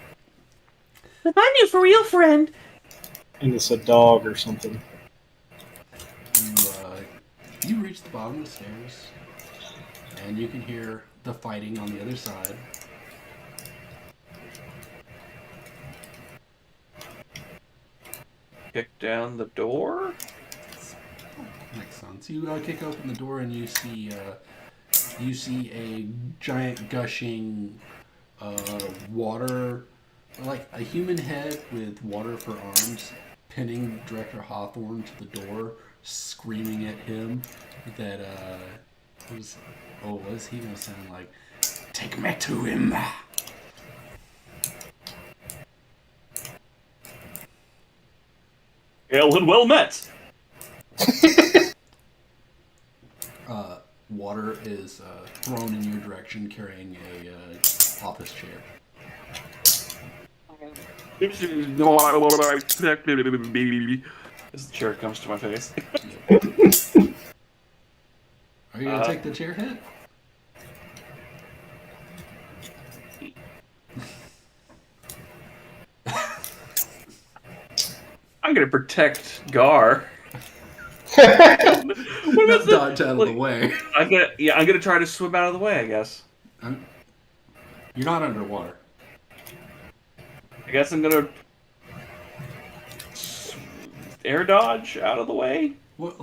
But my new for real friend. And it's a dog or something. You reach the bottom of the stairs, and you can hear the fighting on the other side. Kick down the door. Makes sense. You kick open the door, and you see a giant gushing water, like a human head with water for arms, pinning Director Hawthorne to the door, screaming at him that what is he gonna sound like? Take me to him. Hail and well met. Water is thrown in your direction, carrying a office chair. As the chair comes to my face. Are you gonna take the chair hit? I'm gonna protect Gar. Not dodge out of the way. I'm gonna try to swim out of the way, I guess. You're not underwater. I guess I'm gonna air dodge out of the way. What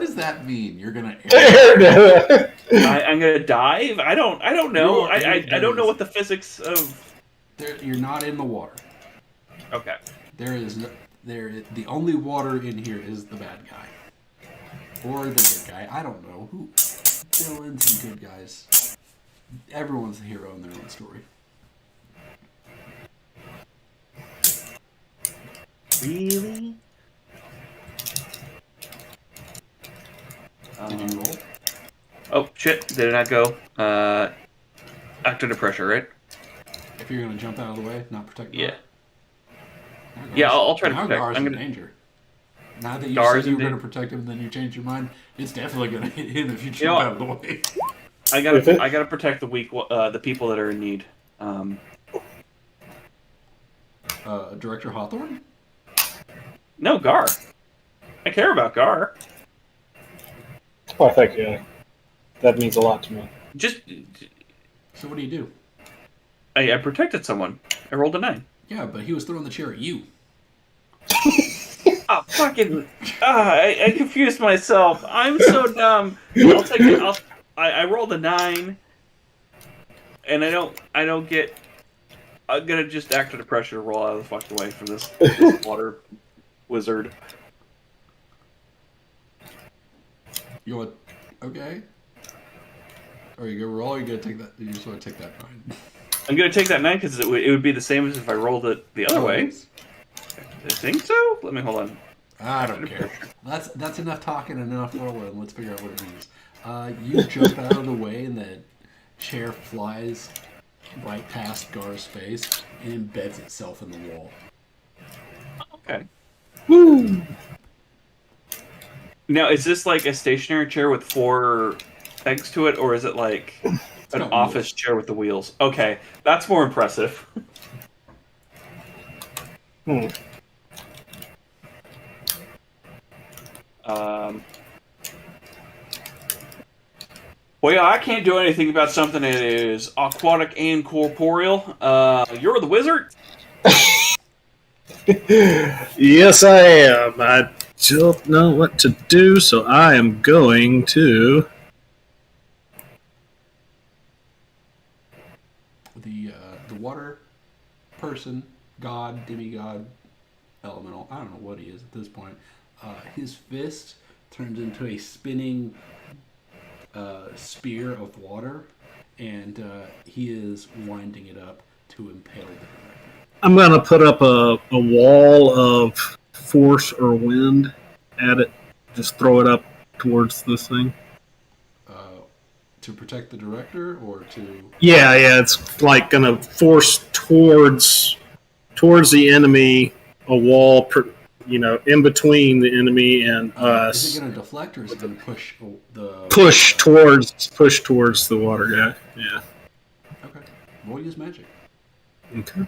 does that mean? You're gonna air I'm gonna dive. I don't know. I don't know what the physics of. You're not in the water. Okay. The only water in here is the bad guy. Or the good guy. I don't know. Who villains and good guys. Everyone's a hero in their own story. Really? Did you roll? Oh shit, did it not go? Act under pressure, right? If you're gonna jump out of the way, not protect Gar? Yeah. Yeah, I'll try to protect. Gar's I'm in gonna. danger. Now that you Gars said you were and going to protect him, and then you changed your mind, it's definitely going to hit him if you You jump know out of the way. I gotta protect the people that are in need. Director Hawthorne? No, Gar. I care about Gar. Oh, thank you. That means a lot to me. Just, So what do you do? I protected someone. I rolled a 9. Yeah, but he was throwing the chair at you. Oh, fucking! I confused myself. I'm so dumb. I'll take it. I rolled a 9, and I don't get. I'm gonna just act under pressure to roll out of the fucking way from this water wizard. You want? Okay. Are you gonna roll? Or are you gonna take that? You just want to take that 9? I'm gonna take that 9 because it would be the same as if I rolled it the other way. I think so. Let me hold on. I don't care. That's enough talking and enough rolling. Let's figure out what it means. You jump out of the way, and the chair flies right past Gar's face and embeds itself in the wall. Okay. Woo! Now, is this like a stationary chair with 4 pegs to it, or is it like an office chair with the wheels? Okay, that's more impressive. Well, yeah, I can't do anything about something that is aquatic and corporeal. You're the wizard? Yes, I am. I don't know what to do, so I am going to. The water person, god, demigod, elemental. I don't know what he is at this point. His fist turns into a spinning spear of water, and he is winding it up to impale the director. I'm going to put up a wall of force or wind at it. Just throw it up towards this thing. To protect the director, or to... Yeah, it's like going to force towards the enemy, a wall, in between the enemy and us. Is it going to deflect, or is it going to push the... Push towards the water guy. Yeah. Okay. We'll use magic. Okay.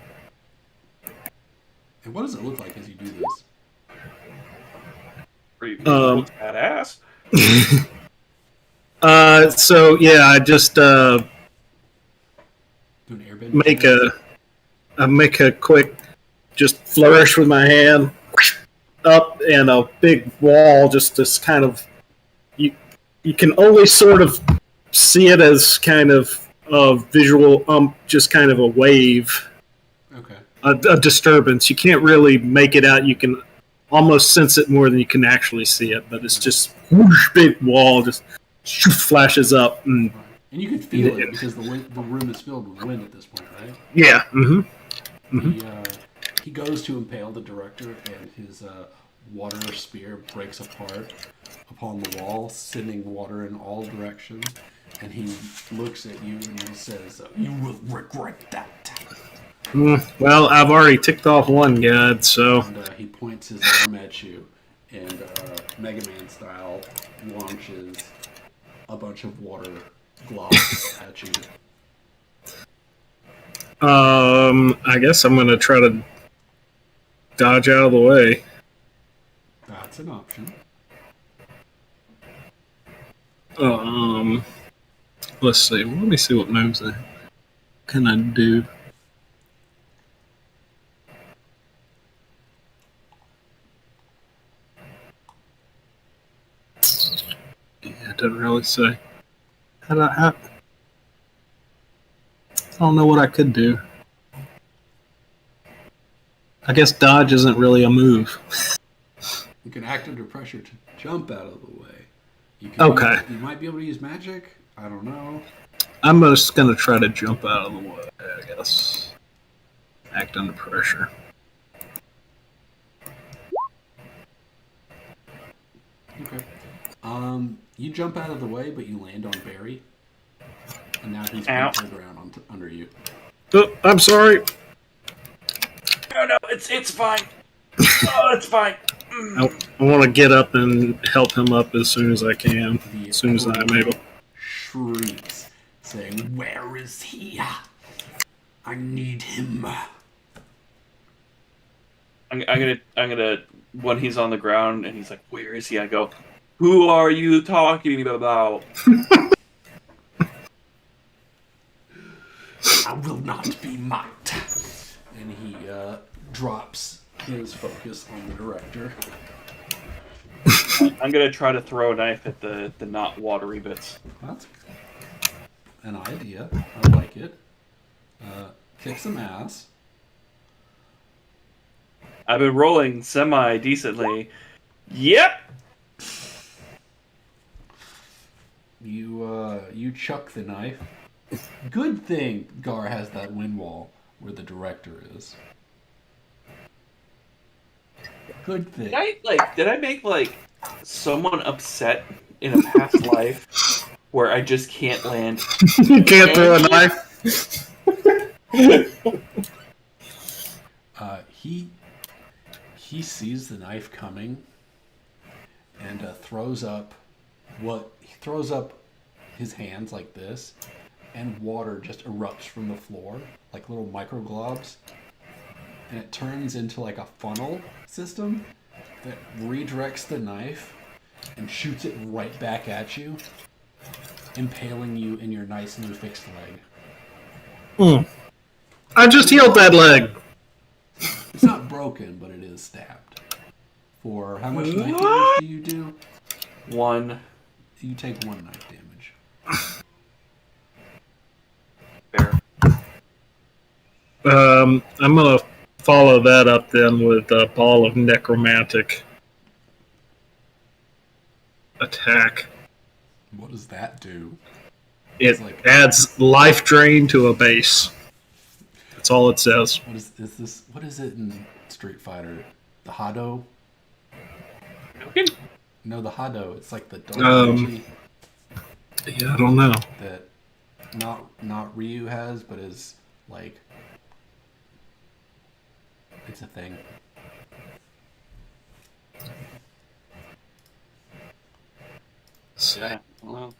And what does it look like as you do this? Pretty badass. So yeah, I just Do an airbending? make a quick, just flourish with my hand up, and a big wall. Just this kind of, you can only sort of see it as kind of a visual, just kind of a wave, Okay. a disturbance. You can't really make it out. You can almost sense it more than you can actually see it, but it's just whoosh, big wall, just flashes up. And you can feel it because the room is filled with wind at this point, right? yeah. Mm-hmm. He goes to impale the director, and his water spear breaks apart upon the wall, sending water in all directions. And he looks at you and he says, "You will regret that." Well, I've already ticked off one god, so... And he points his arm at you, and Mega Man style launches a bunch of water globs at you. I guess I'm going to try to dodge out of the way. That's an option. Let's see. Let me see what moves I can I do. Yeah, it doesn't really say. I don't know what I could do. I guess dodge isn't really a move. You can act under pressure to jump out of the way. Okay. You might be able to use magic. I don't know. I'm just going to try to jump out of the way, I guess. Act under pressure. Okay. You jump out of the way, but you land on Barry. And now he's on the ground under you. Oh, I'm sorry. No, it's fine. Oh, it's fine. I want to get up and help him up as soon as I can, as soon as I'm able. Shrieks, saying, "Where is he? I need him." I'm gonna when he's on the ground and he's like, "Where is he?" I go, "Who are you talking about?" I will not be mocked. And he drops his focus on the director. I'm gonna try to throw a knife at the not watery bits. That's an idea. I like it. Kick some ass. I've been rolling semi decently. Yep. You chuck the knife. Good thing Gar has that wind wall where the director is. Good thing. Did I make someone upset in a past life where I just can't land? You can't throw a knife. He sees the knife coming and throws up his hands like this, and water just erupts from the floor like little microglobs, and it turns into like a funnel system that redirects the knife and shoots it right back at you, impaling you in your nice new fixed leg. I just healed that leg. It's not broken, but it is stabbed. For how much knife damage do you do? 1. You take 1 knife damage. Fair. I'm gonna follow that up then with a ball of necromantic attack. What does that do? It adds life drain to a base. That's all it says. What is this? What is it in Street Fighter? The Hado? Okay. No, the Hado. It's like the dark energy Yeah, I don't know. that not Ryu has, but is like it's a thing. Yeah. Well,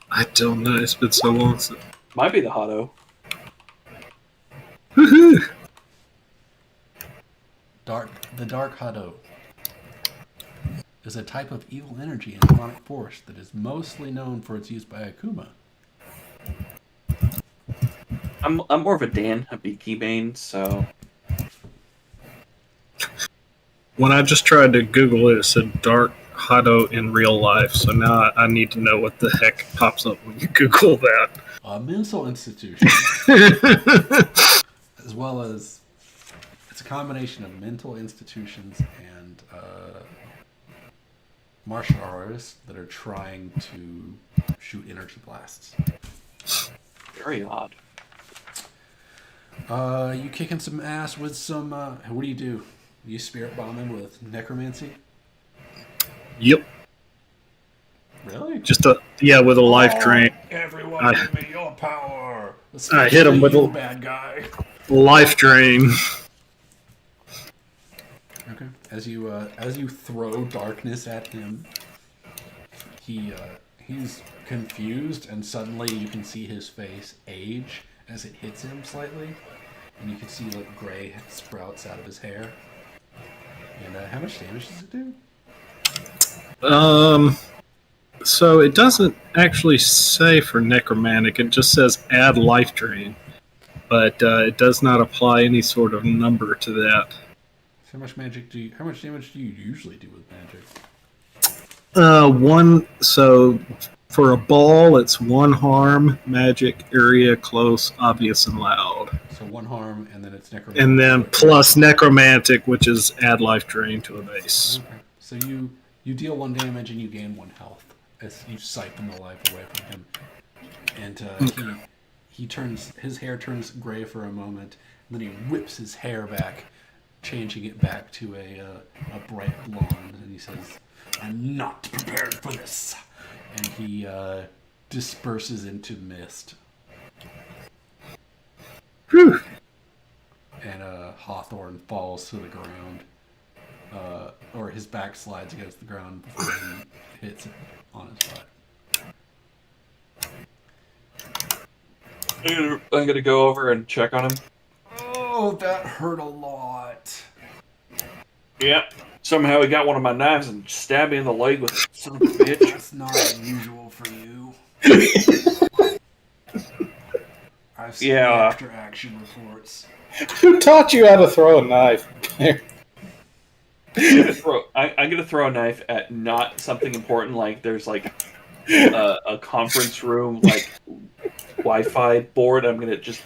I don't know. It's been so long since. might be the Hado. Woohoo! The Dark Hado is a type of evil energy and demonic force that is mostly known for its use by Akuma. I'm more of a Beaky main, so. When I just tried to Google it, it said Dark Hado in real life. So now I need to know what the heck pops up when you Google that. A mental institution, as well as it's a combination of mental institutions and martial artists that are trying to shoot energy blasts. Very odd. You kicking some ass with some. What do? You spirit bombing with necromancy? Yep. Really? Just with a life drain. Everyone, give me your power. I hit him with a bad guy. life drain. Okay. As you throw darkness at him, he's confused, and suddenly you can see his face age as it hits him slightly, and you can see like gray sprouts out of his hair. And how much damage does it do? So it doesn't actually say for necromantic. It just says add life drain, but it does not apply any sort of number to that. How much damage do you usually do with magic? One. So for a ball, it's 1 harm, magic, area, close, obvious, and loud. So 1 harm, and then it's necromantic. And then plus necromantic, which is add life drain to a base. Okay. So you deal 1 damage and you gain 1 health as you siphon the life away from him. And his hair turns gray for a moment, and then he whips his hair back, changing it back to a bright blonde, and he says, "I'm not prepared for this." And he disperses into mist. Whew. And Hawthorne falls to the ground or his back slides against the ground before he hits it on his butt. I'm gonna go over and check on him. Oh, that hurt a lot. Yeah. Somehow he got one of my knives and stabbed me in the leg with it. Son of a bitch. That's not unusual for you. I've seen the after action reports. Who taught you how to throw a knife? I'm gonna throw a knife at not something important, like there's like a conference room like Wi-Fi board. I'm gonna just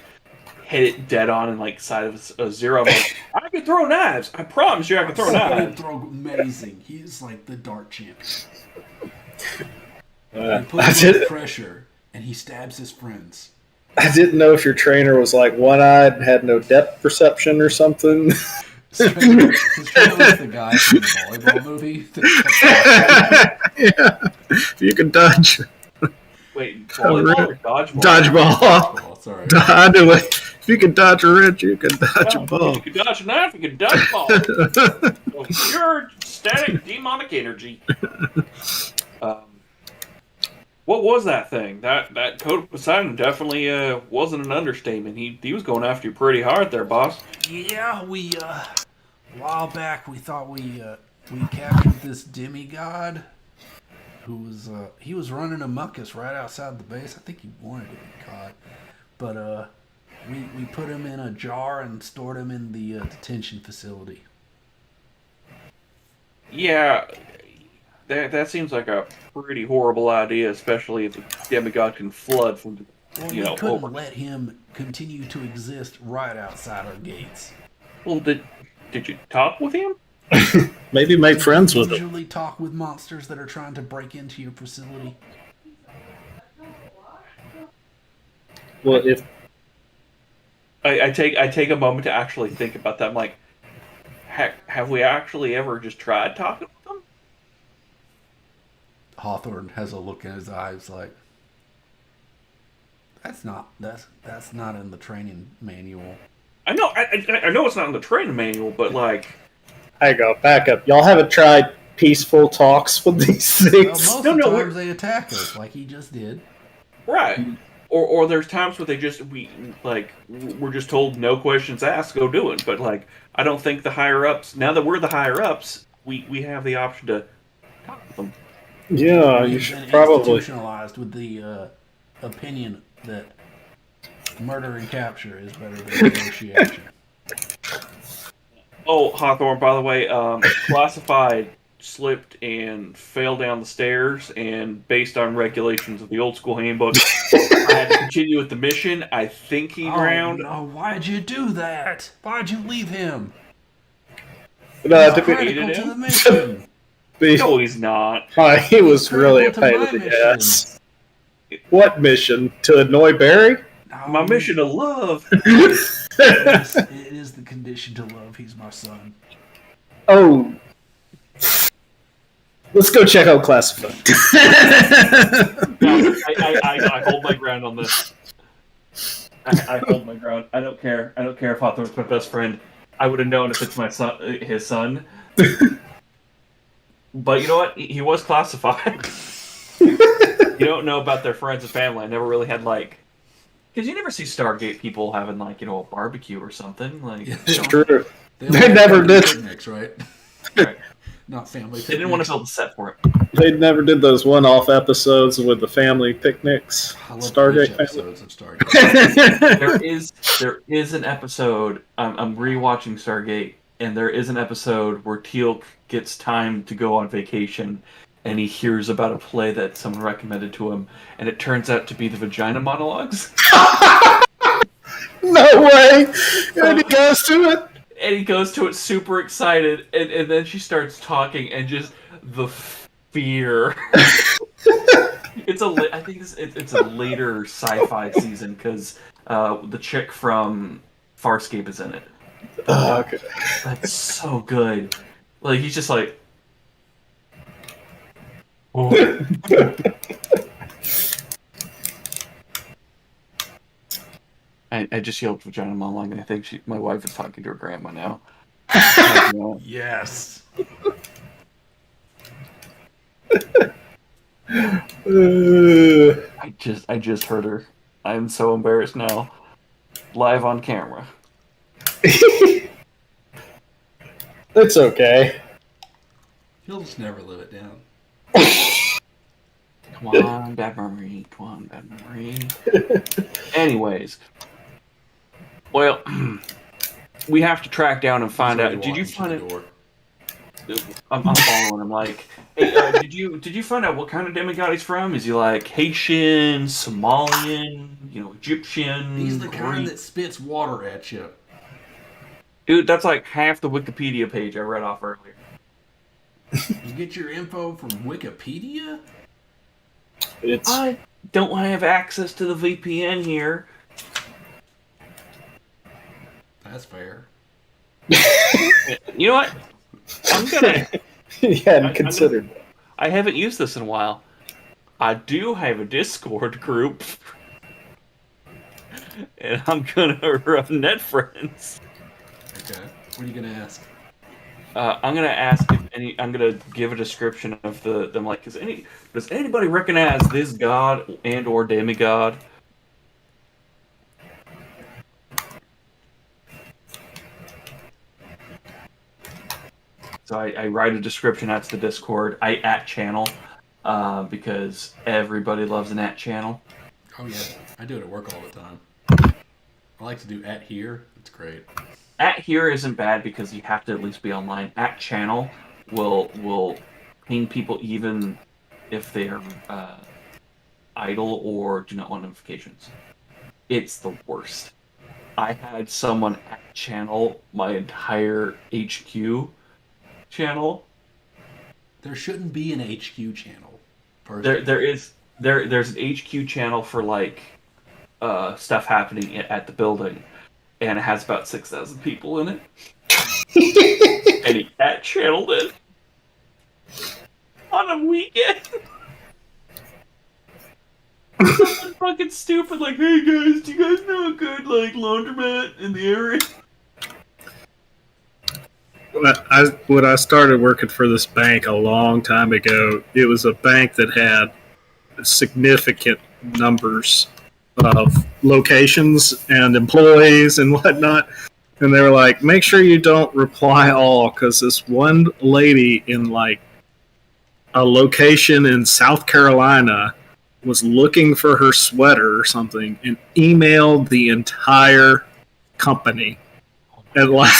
hit it dead on and like side of a zero. I'm like, I can throw knives. I promise you, I can throw knives. He throw amazing. He's like the dart champion. You put him under pressure, and he stabs his friends. I didn't know if your trainer was like one-eyed and had no depth perception or something. His trainer was the guy from the volleyball movie. Yeah. If you can dodge. Wait, volleyball or dodgeball? Dodgeball. Sorry. I knew it. If you can dodge a wrench, you can dodge a ball. If you can dodge a knife, you can dodge a ball. Pure static demonic energy. What was that thing? That Code of Poseidon definitely wasn't an understatement. He was going after you pretty hard there, boss. Yeah, we a while back we thought we captured this demigod who was he was running amok us right outside the base. I think he wanted to be caught, but we put him in a jar and stored him in the detention facility. Yeah, that seems like a pretty horrible idea, especially if the demigod can flood from we couldn't let him continue to exist right outside our gates. Well, did you talk with him? Maybe make friends with him. Usually talk with monsters that are trying to break into your facility. Well, if I take a moment to actually think about that. I'm like, have we actually ever just tried talking with them? Hawthorne has a look in his eyes like, that's not in the training manual. I know it's not in the training manual, but like, I go back up. Y'all haven't tried peaceful talks with these things. Most of the times they attack us, like he just did. Right. Or there's times where we're just told no questions asked, go do it. But like, I don't think the higher ups, now that we're the higher ups, we have the option to talk with them. Yeah, you should probably institutionalized with the opinion that murder and capture is better than negotiation. Oh, Hawthorne, by the way, Classified slipped and fell down the stairs, and based on regulations of the old school handbook, I had to continue with the mission. I think he drowned. No, why'd you do that? Why'd you leave him? No, to the mission. No, he's not. He was really a pain in the ass. What mission? To annoy Barry? No, my mission to love. It is the condition to love. He's my son. Oh. Let's go check out Classified. No, I hold my ground on this. I hold my ground. I don't care. I don't care if Hawthorne's my best friend. I would have known if it's my son, his son. But you know what? He was classified. You don't know about their friends and family. I never really had because you never see Stargate people having a barbecue or something. It's true. They never did picnics, right? Right. Not family picnics. They didn't want to build the set for it. They never did those one-off episodes with the family picnics. Stargate episodes of Stargate. There is an episode. I'm rewatching Stargate, and there is an episode where Teal'c gets time to go on vacation, and he hears about a play that someone recommended to him, and it turns out to be the Vagina Monologues. No way! And he goes to it. And he goes to it super excited, and then she starts talking, and just the fear. I think it's a later sci-fi season because the chick from Farscape is in it. Okay. That's so good. He's just like, oh. I just yelled vagina monologue, and I think my wife is talking to her grandma now. Yes. I just heard her. I'm so embarrassed now. Live on camera. It's okay. He'll just never live it down. Come on, bad memory. Come on, bad memory. Anyways, well, we have to track down and find out. Did you find it? Door. I'm following him. Like, hey, did you find out what kind of demigod he's from? Is he like Haitian, Somalian, Egyptian? He's the Greek? kind that spits water at you. Dude, that's like half the Wikipedia page I read off earlier. You get your info from Wikipedia? I don't have access to the VPN here. That's fair. You know what? I'm gonna. You hadn't considered that. I haven't used this in a while. I do have a Discord group, and I'm gonna run NetFriends. Okay. What are you gonna ask? I'm gonna ask if any. I'm gonna give a description of them. Like, does anybody recognize this god and/or demigod? So I write a description out to the Discord. I @channel because everybody loves an @channel. Oh yeah, I do it at work all the time. I like to do @here. It's great. @here isn't bad because you have to at least be online. @channel will ping people even if they are idle or do not want notifications. It's the worst. I had someone @channel my entire HQ channel. There shouldn't be an HQ channel. There's an HQ channel for like stuff happening at the building, and it has about 6,000 people in it. And he channeled it on a weekend. Something fucking stupid like, hey guys, do you guys know a good like laundromat in the area? When I started working for this bank a long time ago, it was a bank that had significant numbers of locations and employees and whatnot. And they were like, make sure you don't reply all, because this one lady in like a location in South Carolina was looking for her sweater or something and emailed the entire company. And like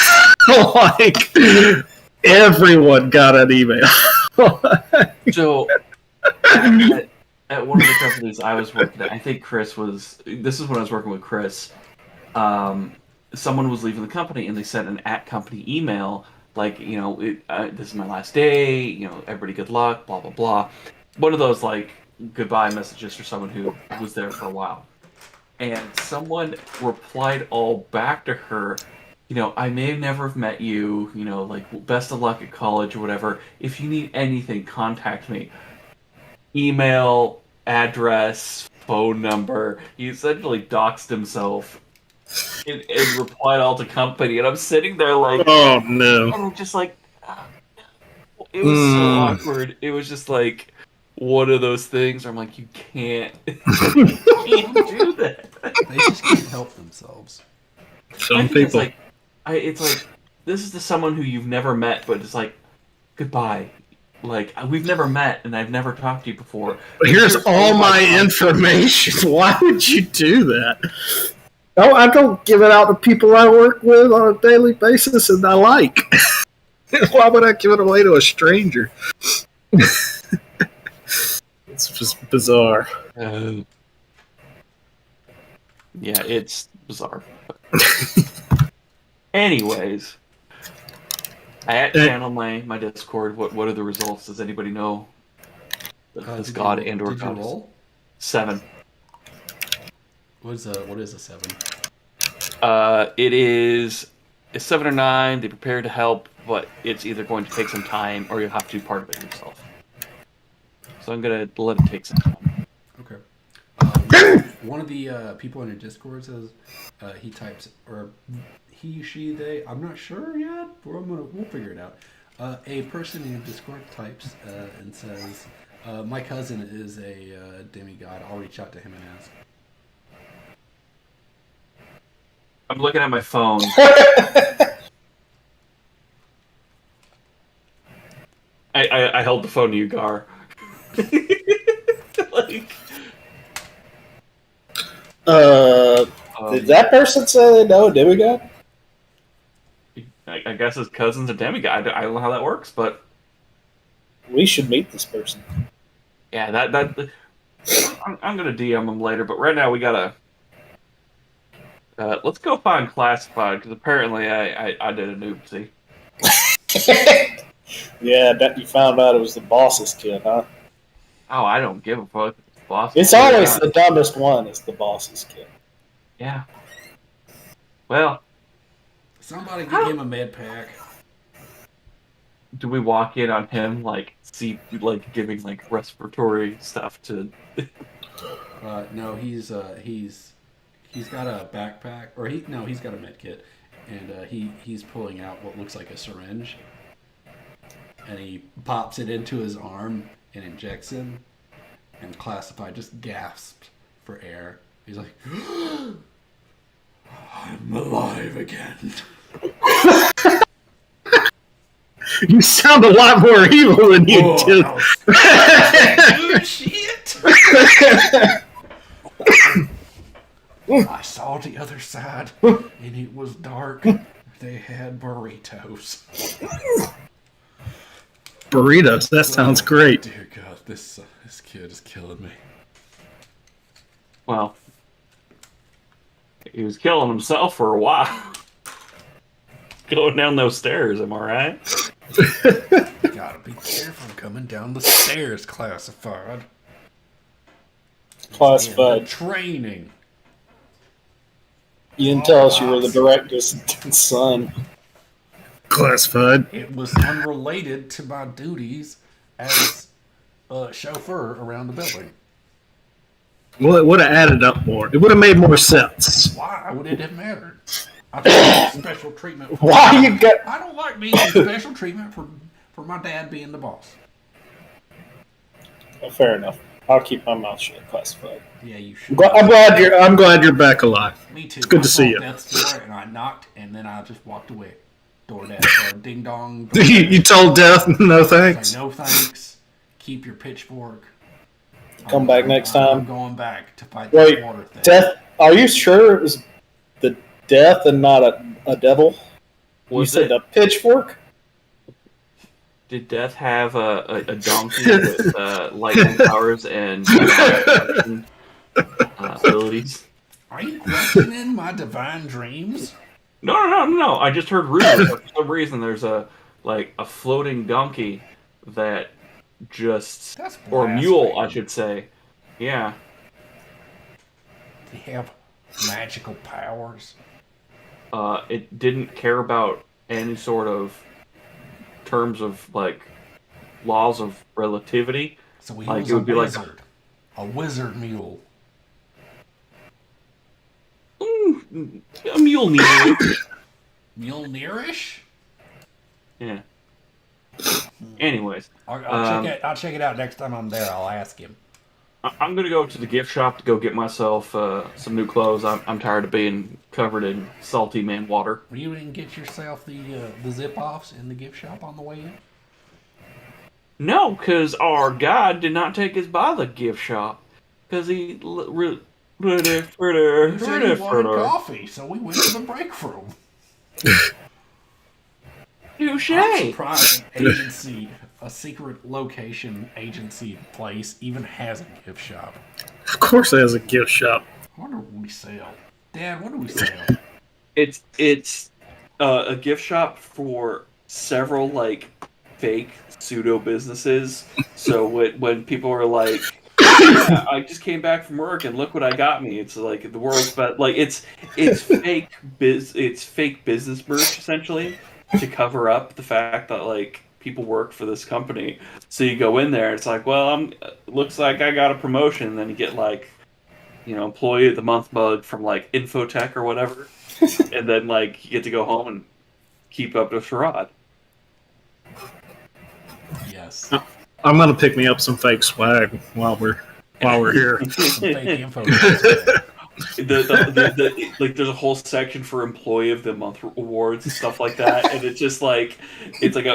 everyone got an email. So at one of the companies I was working at, I think this is when I was working with Chris. Someone was leaving the company and they sent an @company email like, this is my last day, everybody good luck, blah blah blah. One of those like goodbye messages for someone who was there for a while. And someone replied all back to her, I may never have met you, like, best of luck at college or whatever. If you need anything, contact me. Email, address, phone number. He essentially doxed himself and replied all to company. And I'm sitting there like, oh no. And I'm just like, it was so awkward. It was just like one of those things where I'm like, you can't do that. They just can't help themselves. Some people. It's like this is to someone who you've never met, but it's like goodbye. Like we've never met, and I've never talked to you before. Here's all my information. Why would you do that? No, I don't give it out to people I work with on a daily basis and I like. Why would I give it away to a stranger? It's just bizarre. Yeah, it's bizarre. Anyways, I channel my Discord. What are the results? Does anybody know? This god and or did you roll? 7. What is a 7? It is a 7 or 9. They prepare to help, but it's either going to take some time or you'll have to do part of it yourself. So I'm gonna let it take some time. Okay. One of the people in your Discord says he he, she, they. I'm not sure yet. We'll figure it out. A person in Discord types and says, "My cousin is a demigod. I'll reach out to him and ask." I'm looking at my phone. I held the phone to you, Gar. Like, did that person say they know a demigod? I guess his cousin's a demigod. I don't know how that works, but We should meet this person. yeah, I'm gonna DM him later. But right now we gotta let's go find classified because apparently I did a noobsy. Yeah, that you found out it was the boss's kid, huh? Oh, I don't give a fuck. Boss. It's always the dumbest one. Is the boss's kid. Yeah. Well, Somebody give him a med pack. do we walk in on him like giving like respiratory stuff to? No, he's got a backpack, or he's got a med kit, and he's pulling out what looks like a syringe, and he pops it into his arm and injects him, and Classified just gasped for air. He's like, "I'm alive again." You sound a lot more evil than you did. Oh, shit! I saw the other side, and it was dark. They had burritos. Burritos. That sounds great. Dear God, this kid is killing me. Well, he was killing himself for a while. Going down those stairs, am I right? Gotta be careful coming down the stairs, Classified. Classified. Training. You didn't tell us you were the director's son. Classified. It was unrelated to my duties as a chauffeur around the building. Well, it would have added up more. It would have made more sense. Why would it have mattered? I took special treatment. Why you got? I don't like being special treatment for my dad being the boss. Oh, fair enough. I'll keep my mouth shut. Classified. Yeah, you should. I'm glad you're back alive. Me too. It's good to see you. Death's door, and I knocked, and then I just walked away. Ding dong. You told Death no thanks. Like, no thanks. Keep your pitchfork. Come back next time. I'm going back to fight Wait, this water thing. Death? Are you sure it was the death and not a devil? You said the pitchfork? Did Death have a donkey with lightning powers and abilities? Are you questioning my divine dreams? No. I just heard rumors. For some reason, there's a floating donkey that just or mule, I should say. Yeah. They have magical powers. It didn't care about any sort of terms of laws of relativity. So he was a wizard. A wizard mule. A Mjolnir. Mjolnirish? Yeah. Anyways, I'll check it out next time I'm there. I'll ask him. I'm gonna go to the gift shop to go get myself some new clothes. I'm tired of being covered in salty man water. You didn't get yourself the zip offs in the gift shop on the way in? No, because our guide did not take us by the gift shop because he He said he wanted coffee, so we went to the break room. Touche. I'm surprised an agency, a secret location agency place, even has a gift shop. Of course, it has a gift shop. I wonder what we sell. Dad, what do we sell? It's a gift shop for several fake pseudo businesses. So when people are like, yeah, I just came back from work and look what I got me. It's like the world's best. It's fake business merch essentially to cover up the fact that people work for this company. So you go in there, it's like, well, looks like I got a promotion. And then you get employee of the month mug from Infotech or whatever. and then like you get to go home and keep up the charade. Yes. I'm gonna pick me up some fake swag while we're here. Some fake info. Like there's a whole section for Employee of the Month awards and stuff like that, and it's just like it's like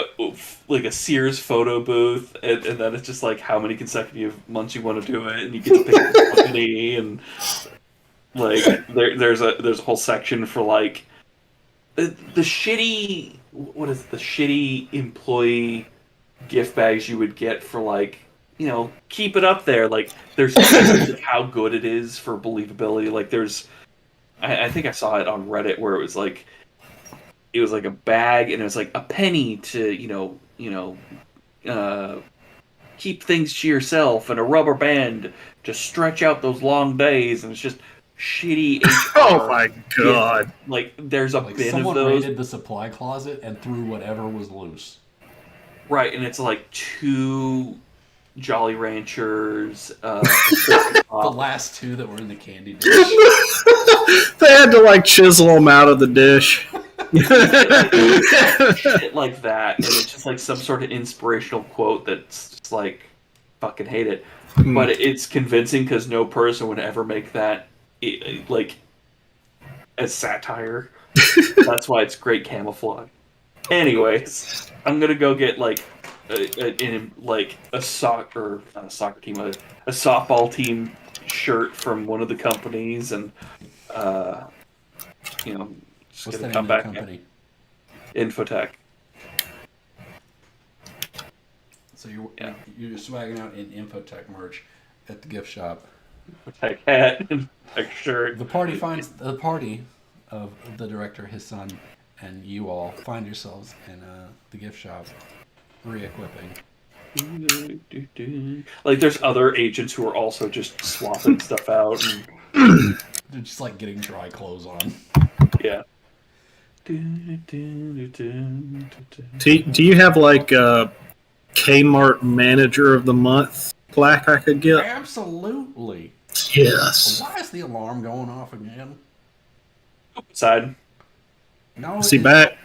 a Sears photo booth, and then it's just like how many consecutive months you want to do it, and you get to pick the company, and like there's a whole section for like the shitty the shitty employee gift bags you would get for like, keep it up there. Like there's how good it is for believability. Like there's, I think I saw it on Reddit where it was like a bag and it was like a penny to keep things to yourself and a rubber band to stretch out those long days, and it's just shitty HR. Oh my god! Like there's a bin of someone those. raided the supply closet and threw whatever was loose. Right, and it's like 2 Jolly Ranchers. The last 2 that were in the candy dish. They had to like chisel them out of the dish. Shit like that, and it's just like some sort of inspirational quote that's just like, fucking hate it. But it's convincing because no person would ever make that like as satire. That's why it's great camouflage. Anyways, I'm gonna go get like a softball team shirt from one of the companies, and just What's gonna the come name of back. the company? Infotech. So you're swagging out in Infotech merch at the gift shop. Infotech hat and Infotech shirt. The party of the director, his son, and you all find yourselves in the gift shop, re-equipping. Like there's other agents who are also just swapping stuff out. And... They're just like getting dry clothes on. Yeah. Do you have like a Kmart Manager of the Month plaque I could get? Absolutely. Yes. Why is the alarm going off again? Side. No. Is he back?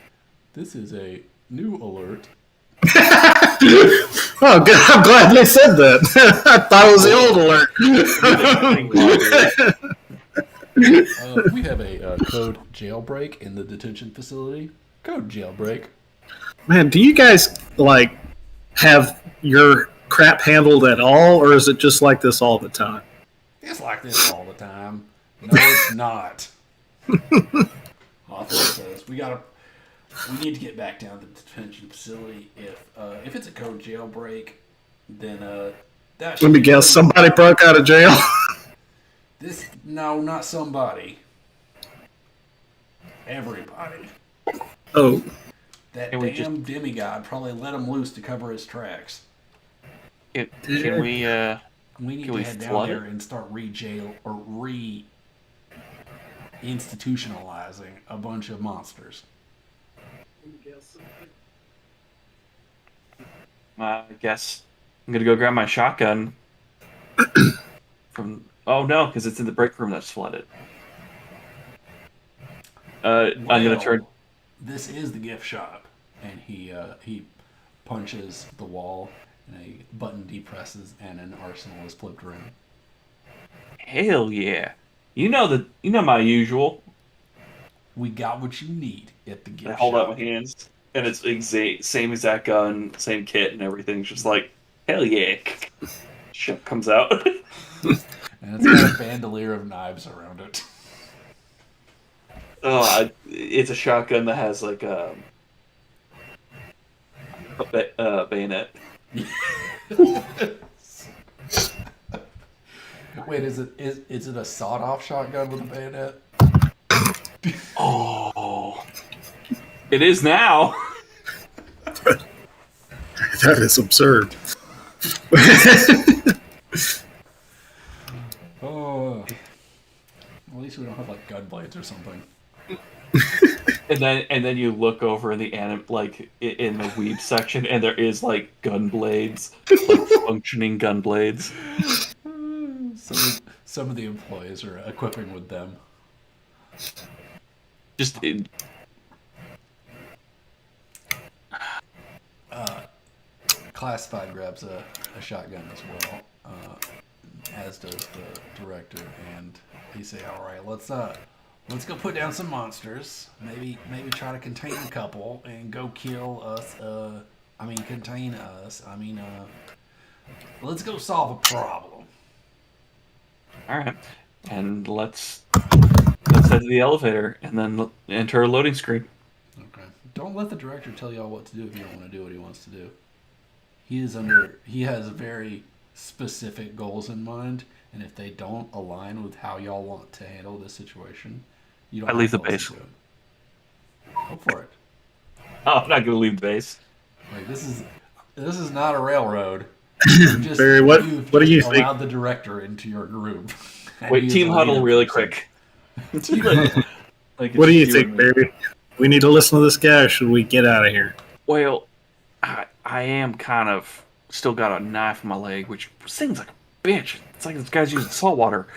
This is a new alert. Oh, good. I'm glad they said that. I thought it was the old alert. We have a code jailbreak in the detention facility. Code jailbreak. Man, do you guys like have your crap handled at all, or is it just like this all the time? It's like this all the time. No, it's not. Hawthorne says we need to get back down to the detention facility. If it's a code jailbreak, then that. Let me guess. Somebody broke out of jail. No, not somebody. Everybody. Oh. That damn demigod probably let him loose to cover his tracks. Can we? We need to head down there and start institutionalizing a bunch of monsters. I guess I'm gonna go grab my shotgun from. Oh no, because it's in the break room that's flooded. I'm gonna turn. This is the gift shop, and he punches the wall, and a button depresses, and an arsenal is flipped around. Hell yeah! You know my usual. We got what you need at the gift shop. I hold out my hands, and it's same exact gun, same kit, and everything's just like hell yeah. Shit comes out. And it's got a bandolier of knives around it. Oh, it's a shotgun that has like a bayonet. Wait, is it a sawed-off shotgun with a bayonet? Oh, it is now. That is absurd. Oh, at least we don't have like gun blades or something. And then you look over in the in the weed section, and there is like gun blades, like functioning gun blades. Some of the employees are equipping with them. Just Classified grabs a shotgun as well, as does the director, and they say, "All right, let's go put down some monsters. Maybe try to contain a couple and go kill us. Contain us. Let's go solve a problem." all right, and let's head to the elevator and then enter a loading screen. Okay. Don't let the director tell y'all what to do if you don't want to do what he wants to do. He has very specific goals in mind, and if they don't align with how y'all want to handle this situation, you don't. I leave the base. Go for it. Oh, I'm not gonna leave the base. Like this is not a railroad. Barry, what do you think? Allowed the director into your group. Wait, team huddle really quick. What do you think, Barry? We need to listen to this guy, or should we get out of here? Well, I am kind of still got a knife in my leg, which stings like a bitch. It's like this guy's using salt water.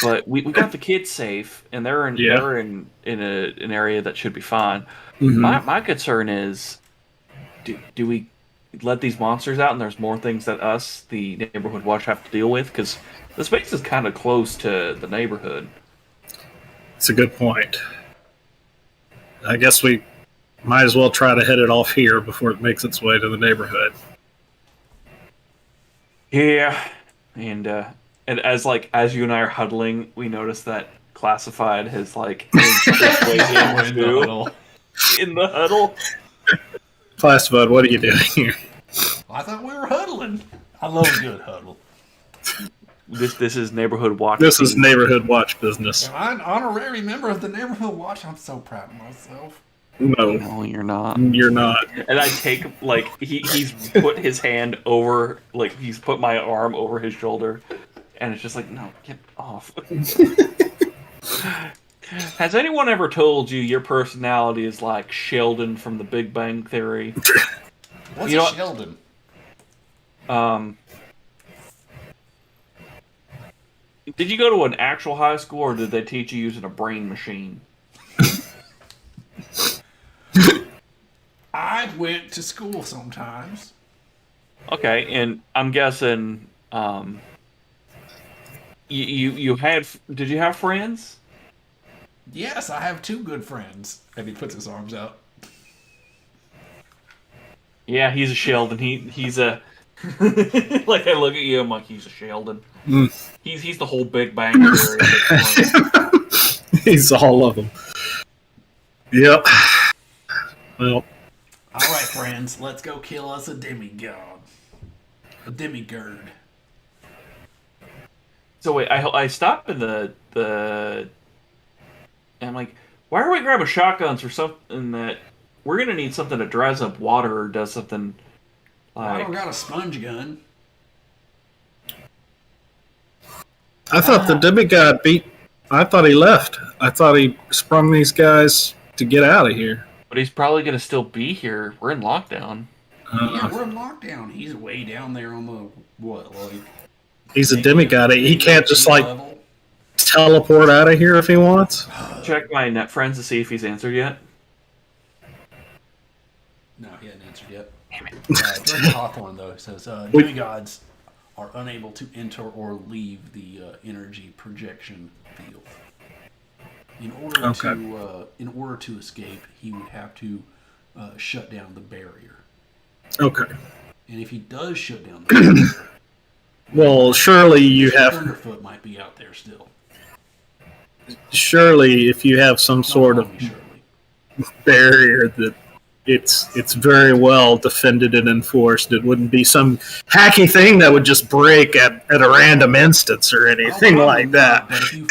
But we got the kids safe, and they're in an area that should be fine. Mm-hmm. My concern is, do we let these monsters out, and there's more things that us, the neighborhood watch, have to deal with? Because the space is kind of close to the neighborhood. It's a good point. I guess we might as well try to head it off here before it makes its way to the neighborhood. Yeah, and as you and I are huddling, we notice that Classified has like in the huddle. Classified, what are you doing here? I thought we were huddling. I love a good huddle. This is neighborhood watch. This is neighborhood watch business. I'm an honorary member of the neighborhood watch. I'm so proud of myself. No, you're not. You're not. And I take he's put his hand over, he's put my arm over his shoulder, and it's just like, no, get off. Has anyone ever told you your personality is like Sheldon from The Big Bang Theory? What's Sheldon? Did you go to an actual high school, or did they teach you using a brain machine? I went to school sometimes. Okay, and I'm guessing, you had. Did you have friends? Yes, I have 2 good friends. And he puts his arms out. Yeah, he's a Sheldon. He's a. I look at you, I'm like, he's a Sheldon. Mm. He's the whole Big Bang Theory. He's all of them. Yep. Well. All right, friends, let's go kill us a demigod. A demigird. So wait, I stopped in the and I'm like, why are we grabbing shotguns or something that we're gonna need something that dries up water or does something like. I don't got a sponge gun. I thought the demigod I thought he left. I thought he sprung these guys to get out of here. But he's probably going to still be here. We're in lockdown. Yeah, we're in lockdown. He's way down there on the, He's a demigod. He can't just, teleport out of here if he wants? Check my net friends to see if he's answered yet. No, he hasn't answered yet. Damn it. Director Hawthorne, though, says, demigods are unable to enter or leave the energy projection field. In order to escape, he would have to shut down the barrier. Okay. And if he does shut down the barrier, well, surely you have. Thunderfoot might be out there still. Surely, if you have some sort of barrier that it's very well defended and enforced, it wouldn't be some hacky thing that would just break at a random instance or anything like that. But if you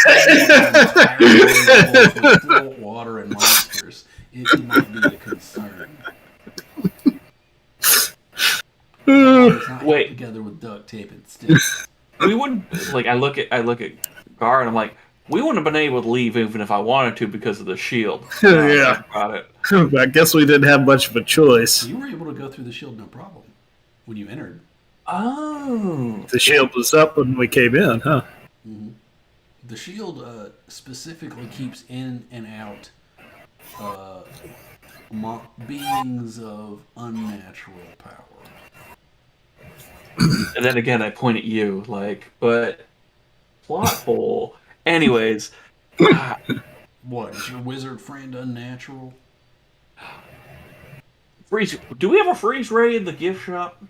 find full water and monsters, it might be a concern. Wait, together with duct tape and sticks. We wouldn't I look at Gar and I'm like, we wouldn't have been able to leave even if I wanted to because of the shield. Yeah. About it. I guess we didn't have much of a choice. You were able to go through the shield no problem when you entered. Oh. The shield was up when we came in, huh? Mm-hmm. The shield specifically keeps in and out beings of unnatural power. And then again, I point at you, like, but plot hole. Anyways, What is your wizard friend unnatural? freeze. Do we have a freeze ray in the gift shop?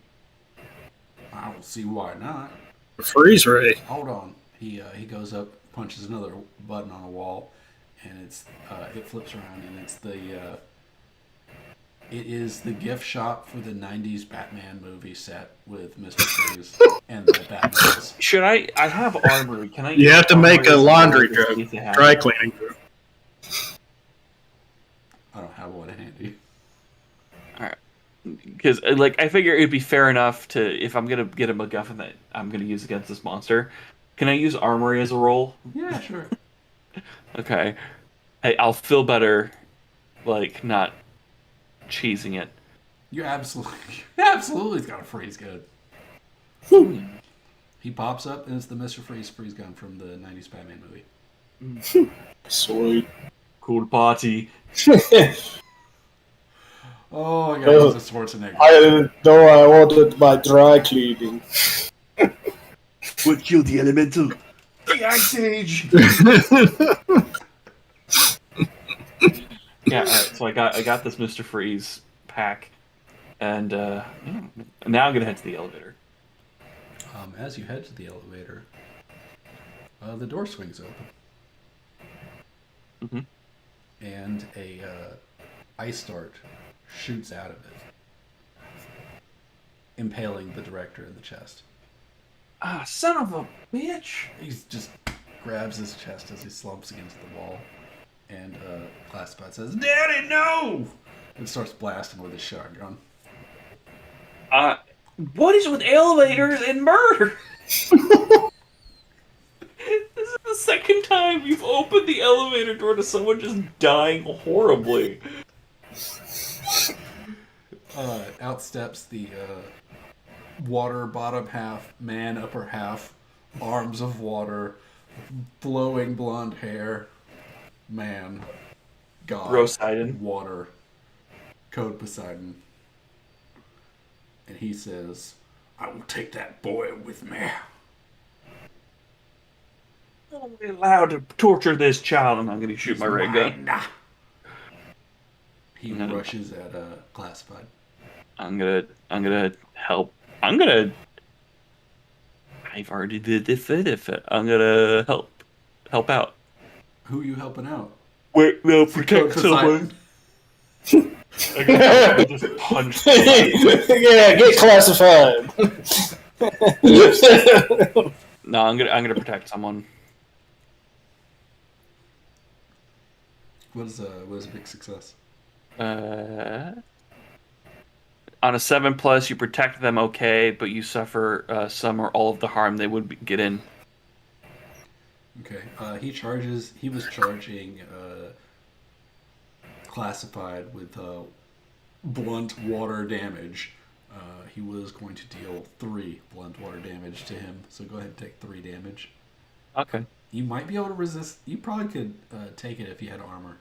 I don't see why not. Freeze ray. Hold on. He goes up, punches another button on a wall, and it flips around, and it is the gift shop for the '90s Batman movie set with Mr. Freeze and the Batmobile. Should I have armory? Can I? You have to make a laundry job, dry cleaning job. I don't have one handy. All right, because like I figure it'd be fair enough to if I'm gonna get a MacGuffin that I'm gonna use against this monster. Can I use armory as a roll? Yeah, sure. Okay, I'll feel better, like not cheesing it. You absolutely got a freeze gun. He pops up, and it's the Mr. Freeze gun from the '90s Batman movie. Sweet. Cool party. Oh, I got a Schwarzenegger. I didn't know I wanted my dry cleaning. What killed the elemental? The Ice Age. Yeah, all right. So I got this Mr. Freeze pack, and now I'm gonna head to the elevator. As you head to the elevator, the door swings open, and a ice dart shoots out of it, impaling the director in the chest. Ah, son of a bitch! He just grabs his chest as he slumps against the wall, and Classified says, "Daddy, no!" and starts blasting with his shotgun. What is with elevators and murder? This is the second time you've opened the elevator door to someone just dying horribly. Out steps the water bottom half, man upper half, arms of water, flowing blonde hair, man, god, Poseidon. water, Code Poseidon. And he says, "I will take that boy with me." I'm allowed to torture this child, and I'm going to shoot my ray gun. He rushes at Classified. I'm gonna help. I've already did this. I'm gonna help out. Who are you helping out? Wait, no, protect someone. I just punch. Yeah, get classified. No, I'm gonna protect someone. What is a big success? On a 7+, you protect them okay, but you suffer some or all of the harm they would get in. Okay. He was charging Classified with blunt water damage. He was going to deal 3 blunt water damage to him. So go ahead and take 3 damage. Okay. You might be able to resist. You probably could take it if you had armor.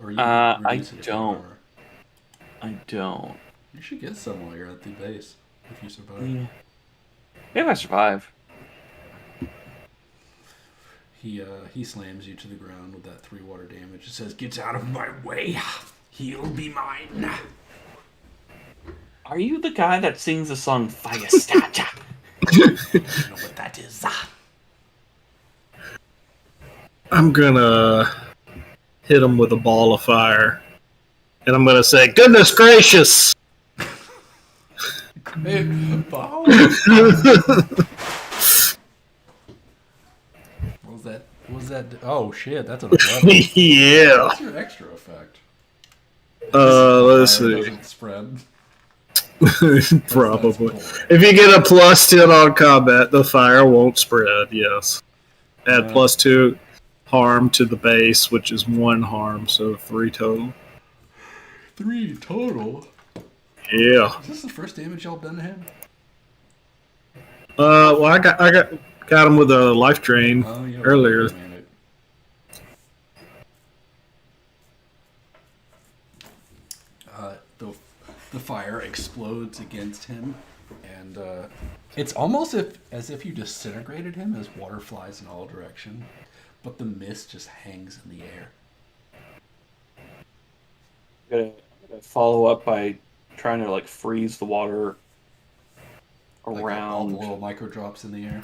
Or you I don't. I don't. You should get some while you're at the base if you survive. Yeah. If I survive. He slams you to the ground with that 3 water damage. It says, "Get out of my way. He'll be mine." Are you the guy that sings the song Fire Starter? I don't know what that is. I'm gonna hit him with a ball of fire. And I'm gonna say, "Goodness gracious!" What was that? Oh shit, that's an 11. Yeah. What's your extra effect? Let's see. Doesn't spread. Probably. If you get a +10 on combat, the fire won't spread, yes. Add +2 harm to the base, which is 1 harm, so 3 total. 3 total? Yeah. Is this the first damage y'all done to him? Well, I got him with a life drain earlier. The fire explodes against him, and it's almost as if you disintegrated him as water flies in all directions, but the mist just hangs in the air. I'm gonna follow up by trying to like freeze the water around. Like all the little micro drops in the air.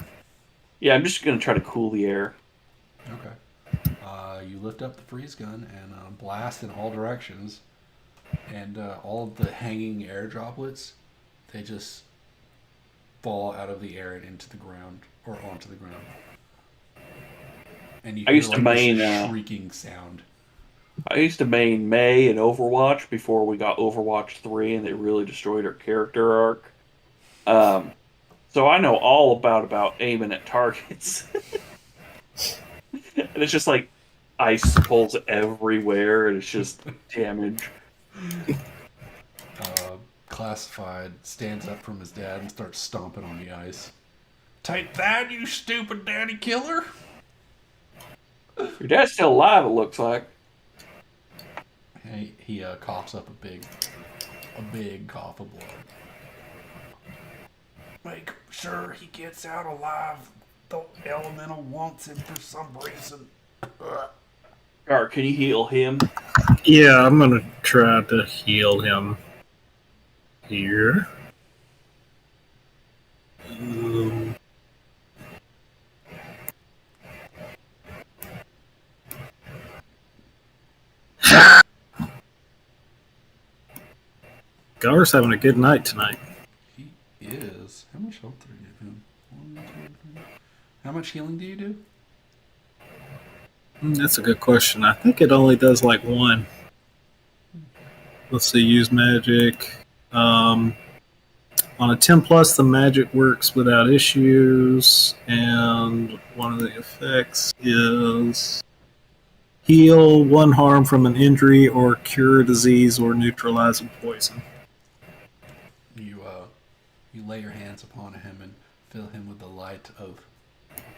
Yeah, I'm just gonna try to cool the air. Okay. You lift up the freeze gun and blast in all directions, and all of the hanging air droplets, they just fall out of the air and into the ground or onto the ground. And you hear this shrieking sound. I used to main May in Overwatch before we got Overwatch 3 and they really destroyed her character arc. So I know all about aiming at targets. And it's just like icicles everywhere and it's just damage. Classified stands up from his dad and starts stomping on the ice. Take that, you stupid daddy killer! Your dad's still alive, it looks like. He coughs up a big cough of blood. Make sure he gets out alive. The elemental wants him for some reason. Gar, can you heal him? Yeah, I'm gonna try to heal him here. Gar's having a good night tonight. He is. How much health do you give him? 1, 2, 3. How much healing do you do? That's a good question. I think it only does like 1. Let's see, use magic. On a 10 plus, the magic works without issues, and one of the effects is heal 1 harm from an injury or cure a disease or neutralize a poison. You lay your hands upon him and fill him with the light of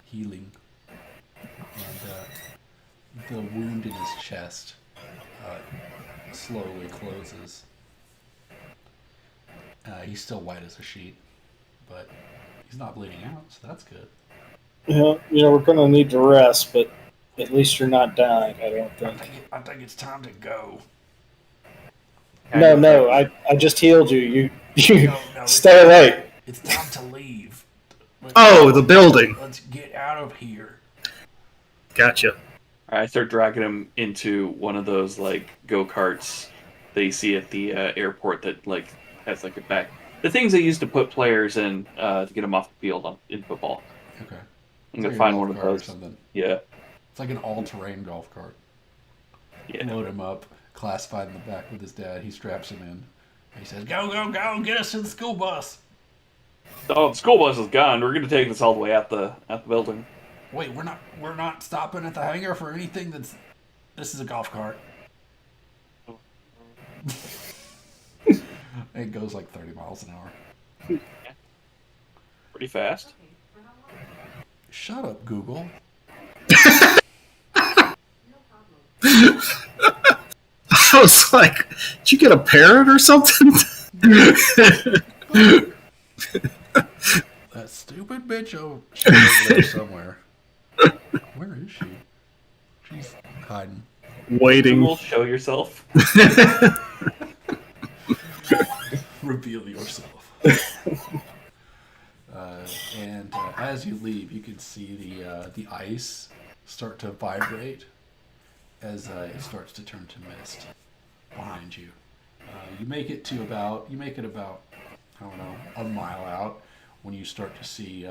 healing, and the wound in his chest slowly closes. He's still white as a sheet, but he's not bleeding out, so that's good. Yeah, we're going to need to rest, but at least you're not dying, I don't think. I think it's time to go. No, I just healed you. You No, stay awake. It's time to leave. The building. Let's get out of here. Gotcha. I start dragging him into one of those like go-karts that you see at the airport that like has like a back. The things they use to put players in to get them off the field in football. Okay. I'm gonna find one of those. Yeah. It's like an all-terrain golf cart. Yeah. Load him up, classified in the back with his dad. He straps him in. He says, "Go, go, go! Get us to the school bus." Oh, the school bus is gone. We're gonna take this all the way out the building. Wait, we're not stopping at the hangar for anything. This is a golf cart. It goes like 30 miles an hour. Pretty fast. Shut up, Google. I was like, did you get a parrot or something? That stupid bitch over there somewhere. Where is she? She's hiding. Waiting. Google, show yourself. Reveal yourself. And as you leave, you can see the ice start to vibrate as it starts to turn to mist behind you. You make it about I don't know, a mile out when you start to see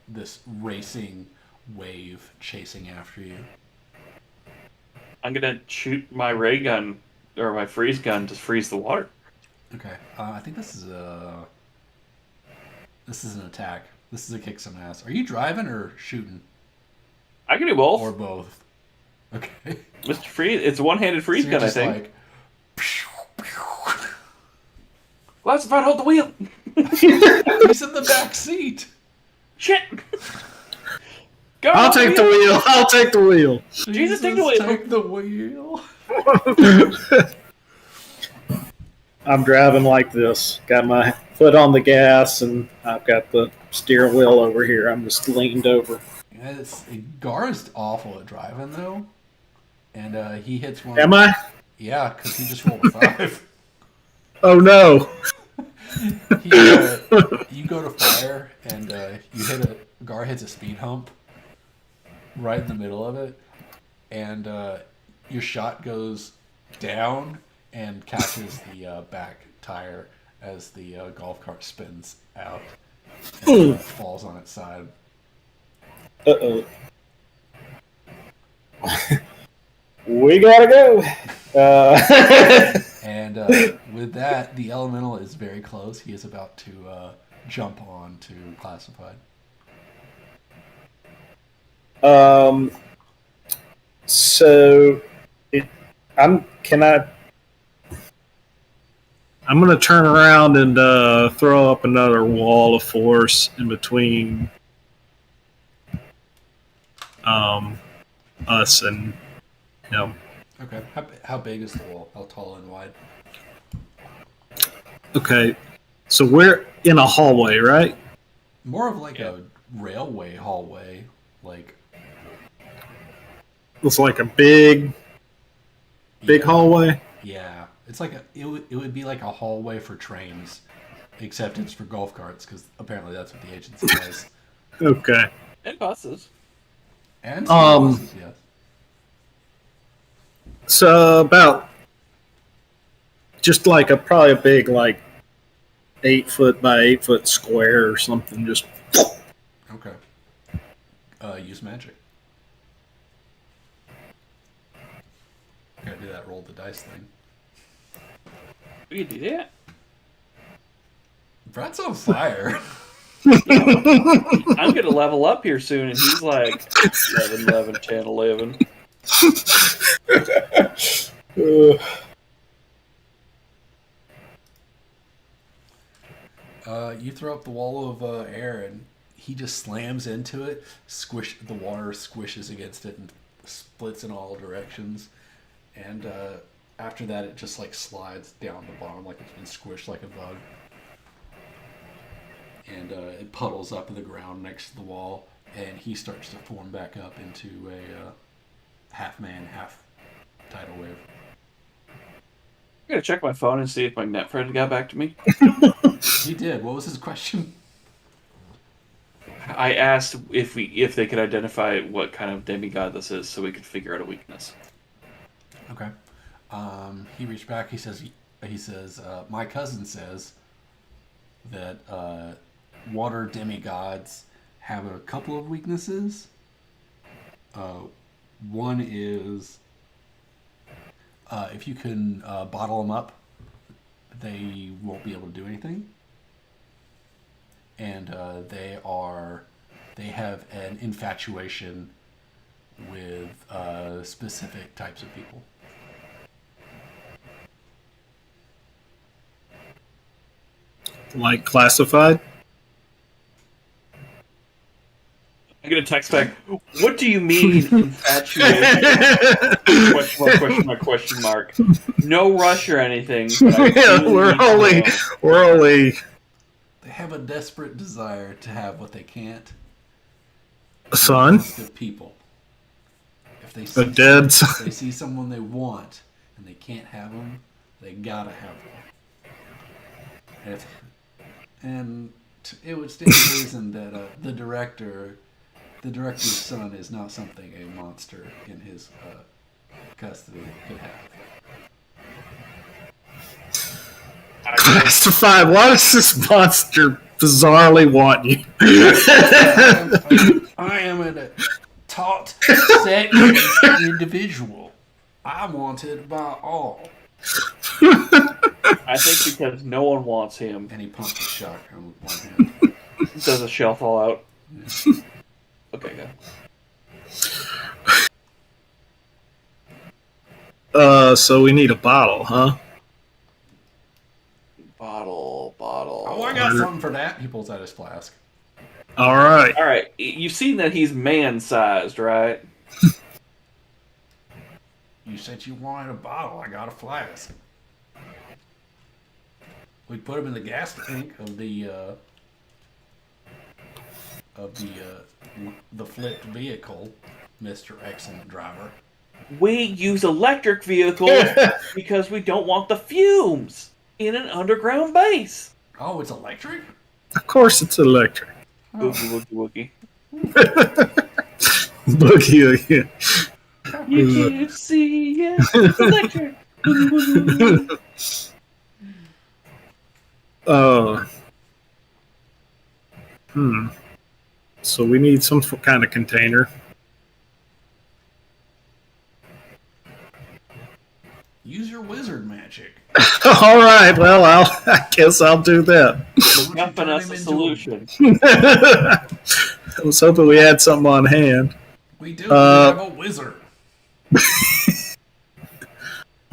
this racing wave chasing after you. I'm gonna shoot my ray gun or my freeze gun to freeze the water. Okay, I think this is an attack. This is a kick some ass. Are you driving or shooting? I can do both. Or both. Okay. Mr. Freeze, it's a one-handed freeze gun, I think. Like, Classified, hold the wheel. he's in the back seat. Shit. Go, I'll take the wheel. I'll take the wheel. Jesus, take the wheel. Take the wheel. I'm driving like this. Got my foot on the gas, and I've got the steering wheel over here. I'm just leaned over. Yeah, Gar is awful at driving though, and he hits Am one. I? Yeah, because he just rolled a 5. Oh no! You go to fire and Gar hits a speed hump right in the middle of it, and your shot goes down and catches the back tire as the golf cart spins out and falls on its side. Uh-oh. We gotta go. And with that, the elemental is very close. He is about to jump on to classified. So, I'm going to turn around and throw up another wall of force in between us and him. Okay. How big is the wall? How tall and wide? Okay. So we're in a hallway, right? More of like a railway hallway. Like. It's like a big hallway. Yeah. It's like it would be like a hallway for trains, except it's for golf carts because apparently that's what the agency does. Okay. And buses. And buses, yes. So about just like probably a big 8-foot by 8-foot square or something. Just okay. Use magic. Gotta do that roll the dice thing. We can do that. Brad's on fire. I'm gonna level up here soon, and he's like 11, 11, 10, 11. You throw up the wall of air, and he just slams into it. The water squishes against it and splits in all directions. And after that, it just slides down the bottom like it's been squished like a bug. And it puddles up in the ground next to the wall, and he starts to form back up into a half man, half tidal wave. I'm gonna check my phone and see if my net friend got back to me. He did. What was his question? I asked if they could identify what kind of demigod this is, so we could figure out a weakness. Okay. He reached back. He says, my cousin says that water demigods have a couple of weaknesses. One is if you can bottle them up, they won't be able to do anything. And they have an infatuation with specific types of people. Like classified? I'm gonna text back. What do you mean infatuation? Question mark. No rush or anything. Yeah, we're only. They have a desperate desire to have what they can't. Son. The people. If they see someone they want and they can't have them, they gotta have them. And it would stand to reason that the director's son is not something a monster in his custody could have. Classified. Why does this monster bizarrely want you? I am a taut, set individual. I'm wanted by all. I think because no one wants him. And he pumps a shotgun with one hand. Does a shell fall out? Yeah. Okay, good. So we need a bottle, huh? Bottle. Oh, I got something for that. He pulls out his flask. All right. You've seen that he's man-sized, right? You said you wanted a bottle. I got a flask. We put him in the gas tank of the flipped vehicle, Mr. Excellent Driver. We use electric vehicles because we don't want the fumes in an underground base. Oh, it's electric? Of course, it's electric. Oh. Woogie woogie Boogie, yeah. You can't see it. It's electric. Woogie woogie. So we need some kind of container. Use your wizard magic. All right. Well, I guess I'll do that. Nothing us a solution. I was hoping we had something on hand. We do. We have a wizard.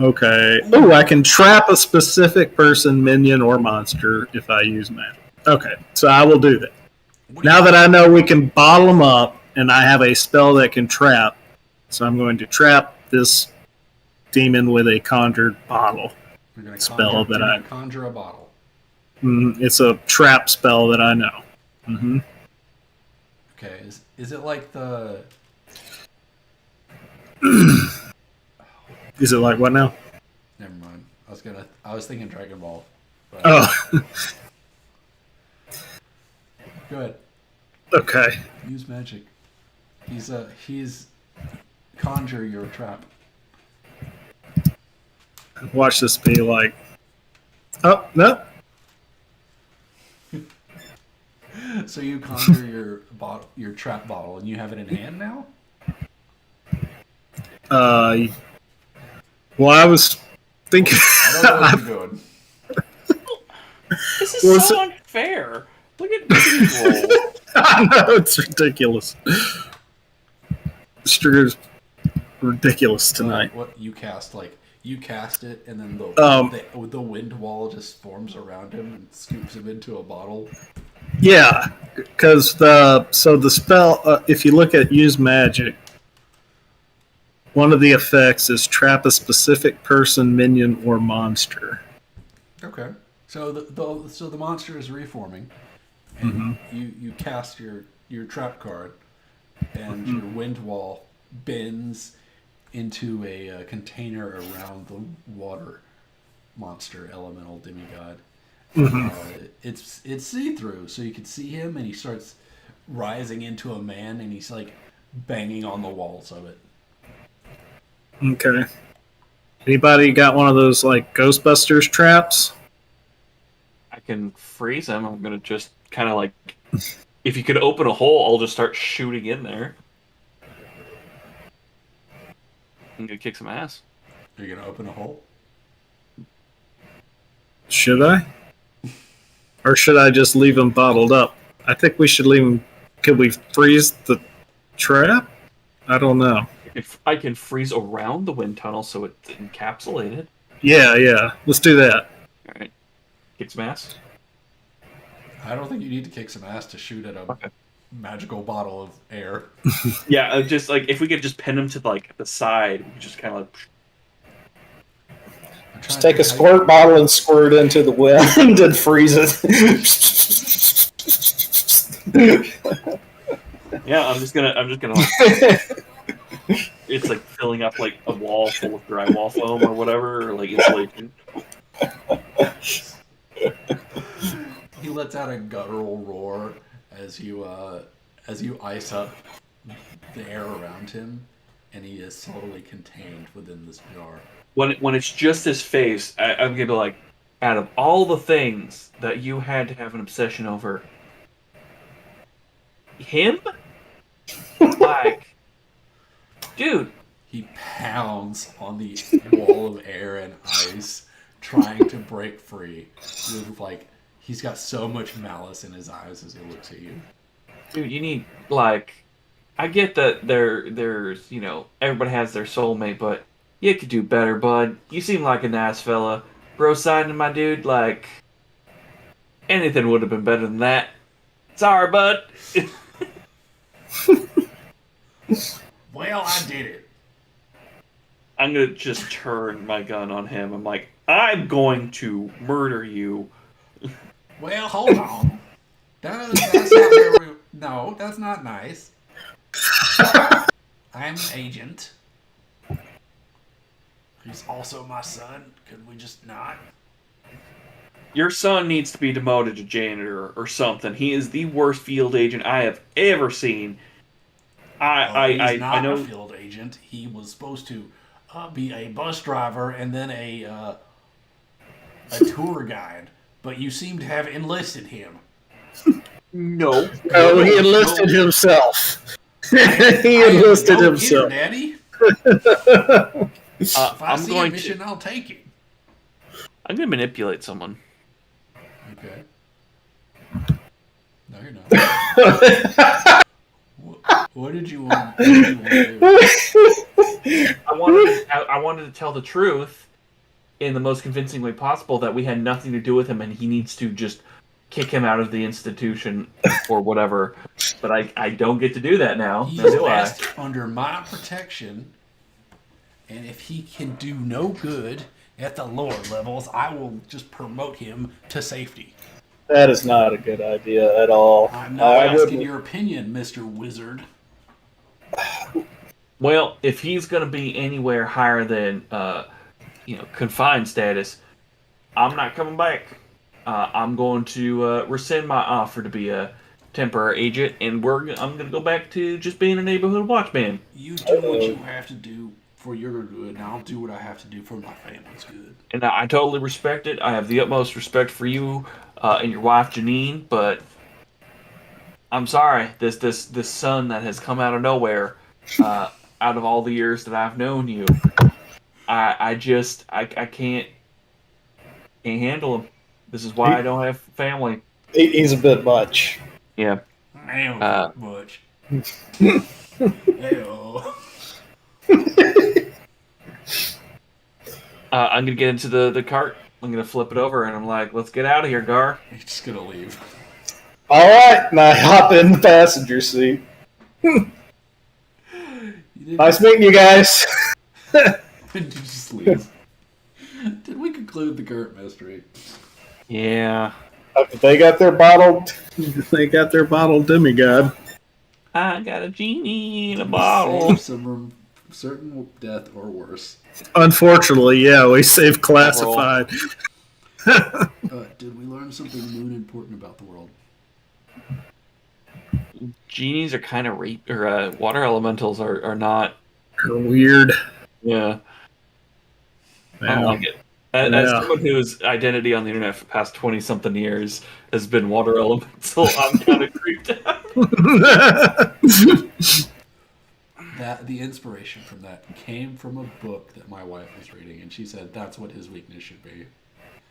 Okay. Oh, I can trap a specific person, minion, or monster if I use magic. Okay, so I will do that. Now that I know we can bottle them up, and I have a spell that can trap, so I'm going to trap this demon with a conjured bottle spell that I conjure a bottle. It's a trap spell that I know. Mm-hmm. Okay, is it like the? Is it like what now? Never mind. I was thinking Dragon Ball. But... Oh. Good. Okay. Use magic. He's conjure your trap. Watch this be like. Oh no. So you conjure your trap bottle, and you have it in hand now. Well, I was thinking. I don't know what you're doing. This is so unfair. Look at this roll. I know, it's ridiculous. It's ridiculous tonight. What you cast, you cast it, and then the wind wall just forms around him and scoops him into a bottle. Yeah, because the spell, if you look at use magic, one of the effects is trap a specific person, minion, or monster. Okay, so the monster is reforming, and you cast your trap card, and your wind wall bends into a container around the water monster, elemental demigod. It's see-through, so you can see him, and he starts rising into a man, and he's like banging on the walls of it. Okay. Anybody got one of those like Ghostbusters traps? I can freeze him. I'm gonna just kind of like, if you could open a hole, I'll just start shooting in there. I'm gonna kick some ass. Are you gonna open a hole? Should I? Or should I just leave him bottled up? I think we should leave him. Could we freeze the trap? I don't know. If I can freeze around the wind tunnel so it's encapsulated. Yeah. Let's do that. All right. Kick some ass. I don't think you need to kick some ass to shoot at a magical bottle of air. Yeah, just like if we could just pin him to like the side, we could just kind of like. Just take a squirt bottle and squirt it into the wind and freeze it. Yeah, I'm just gonna like, it's like filling up like a wall full of drywall foam or whatever, or like insulation. He lets out a guttural roar as you ice up the air around him, and he is totally contained within this jar. When it's just his face, I'm gonna be like, out of all the things that you had to have an obsession over, him? Like, dude. He pounds on the wall of air and ice, trying to break free. With he's got so much malice in his eyes as he looks at you. Dude, you need I get that there's everybody has their soulmate, but you could do better, bud. You seem like a nice fella. Bro signing my dude, anything would have been better than that. Sorry, bud. Well, I did it. I'm gonna just turn my gun on him. I'm like, I'm going to murder you Well, hold on. That's not very. No, that's not nice. I'm an agent. He's also my son. Could we just not? Your son needs to be demoted to janitor or something. He is the worst field agent I have ever seen. He's I not a know. field agent. He was supposed to be a bus driver and then a tour guide. But you seem to have enlisted him. No. Oh, he enlisted himself. He enlisted himself. Daddy. If I I'm see going a mission, to. I'll take it. I'm going to manipulate someone. Okay. No, you're not. What did you want? What did you want to do? I wanted to tell the truth in the most convincing way possible that we had nothing to do with him and he needs to just kick him out of the institution or whatever. But I don't get to do that now. He's do best under my protection, and if he can do no good at the lower levels, I will just promote him to safety. That is not a good idea at all. I'm not asking your opinion, Mr. Wizard. Well, if he's going to be anywhere higher than confined status, I'm not coming back. I'm going to rescind my offer to be a temporary agent, and I'm going to go back to just being a neighborhood watchman. You do what you have to do for your good, and I'll do what I have to do for my family's good. And I totally respect it. I have the utmost respect for you and your wife Janine, but I'm sorry, this son that has come out of nowhere, out of all the years that I've known you, I can't handle him. This is why I don't have family. He's a bit much. Yeah. I am much. Hey-oh. I'm gonna get into the cart. I'm gonna flip it over, and I'm like, "Let's get out of here, Gar." He's just gonna leave. All right, and I hop in the passenger seat. Nice meeting you guys. You just leave. Did we conclude the Gert mystery? Yeah. They got their bottled. They got their bottled demigod. I got a genie in a bottle. Save some certain death or worse. Unfortunately, yeah, we saved classified. Did we learn something new and important about the world? Genies are kind of water elementals are not. They're weird. Yeah. I don't like it. As someone whose identity on the internet for the past 20-something years has been water elemental, I'm kind of creeped out. The inspiration from that came from a book that my wife was reading, and she said that's what his weakness should be.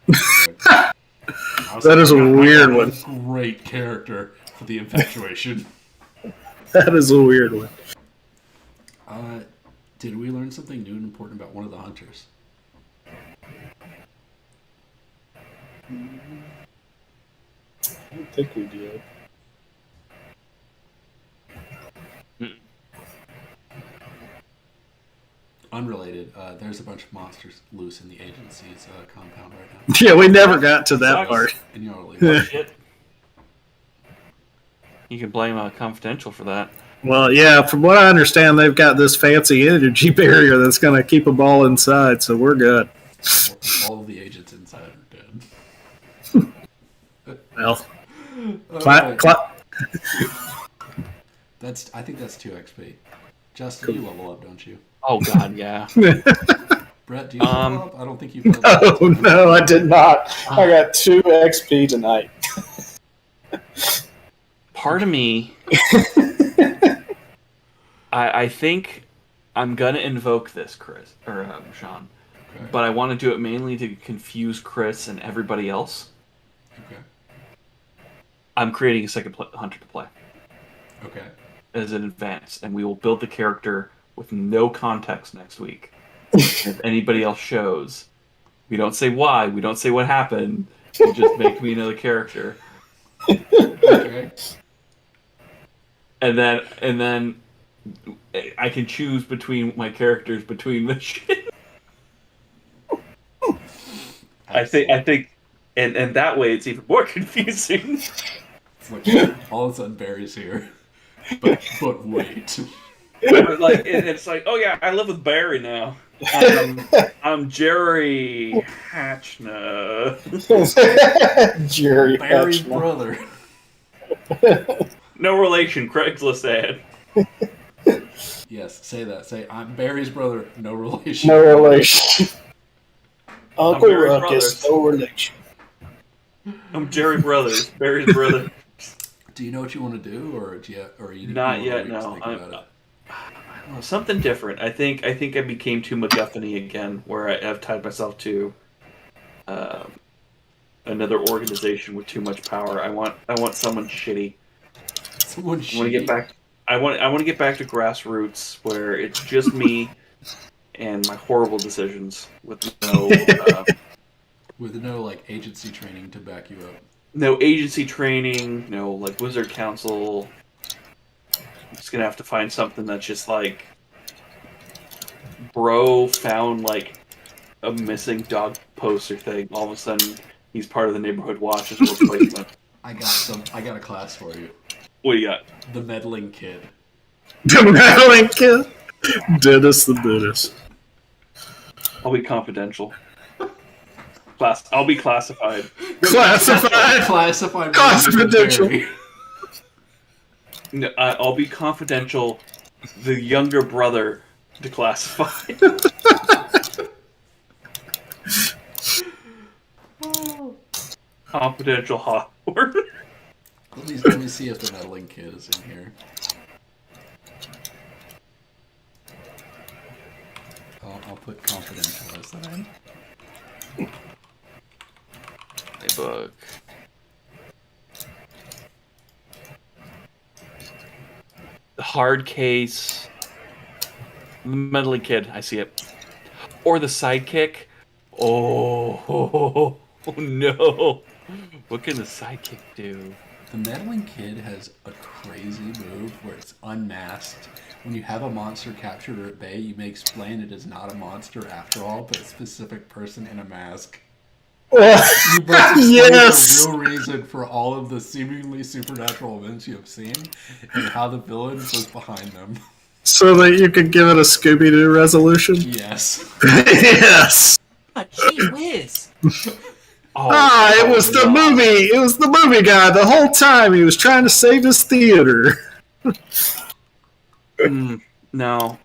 That is a weird one. Great character for the infatuation. That is a weird one. Did we learn something new and important about one of the hunters? I don't think we did. Unrelated, there's a bunch of monsters loose in the agency's compound right now. Yeah, we never got to that part. And you know, Shit. You can blame Confidential for that. Well, yeah, from what I understand, they've got this fancy energy barrier that's going to keep them all inside, so we're good. all of the agents inside are dead. Well, I think that's 2 XP. Justin, you level up, don't you? Oh God, yeah. Brett, do you level up? I don't think you've leveled up. Oh, no, I did not. I got 2 XP tonight. Part of me, I think I'm gonna invoke this, Chris or Sean, Okay. but I want to do it mainly to confuse Chris and everybody else. Okay. I'm creating a second hunter to play Okay. as an advance, and we will build the character with no context next week. If anybody else shows, we don't say why, we don't say what happened. We just make me another character. Okay. And then I can choose between my characters between the shit. I think and that way it's even more confusing. Which all of a sudden Barry's here, but wait. But like it's like, oh yeah, I live with Barry now. I'm Jerry Hatchner. Jerry Barry's Hatchner. brother. No relation. Craigslist ad. Yes, say that. Say, I'm Barry's brother. No relation. No relation. Uncle Barry Ruckus, Brothers. no relation. I'm Jerry Brothers. Barry's brother. Do you know what you want to do, or you Not you wanna yet. wait to No. think about it? I don't know, something different. I think I became too MacGuffin-y again, where I've tied myself to another organization with too much power. I want someone shitty. Someone I want to get back. I want to get back to grassroots where it's just me and my horrible decisions with with no like agency training to back you up. no agency training, no like Wizard Council. I'm just gonna have to find something that's just like bro found like a missing dog poster thing. All of a sudden, he's part of the neighborhood watch as a replacement. I got a class for you. What do you got? The meddling kid. The meddling kid. Dennis the Menace. I'll be confidential. I'll be classified. Classified. Confidential. No, I'll be confidential. The younger brother declassified. Confidential Hawthorne. Let me see if the meddling kid is in here. I'll put confidential as that. My book. The hard case. The meddling kid. I see it. Or the sidekick. Oh, no. What can the sidekick do? The meddling kid has a crazy move where it's unmasked. When you have a monster captured or at bay, you may explain it is not a monster after all, but a specific person in a mask. You must explain Yes. the real reason for all of the seemingly supernatural events you have seen and how the villain was behind them. So that you could give it a Scooby-Doo resolution? Yes. Yes. Gee whiz. It was the movie. It was the movie guy the whole time. He was trying to save his theater. No.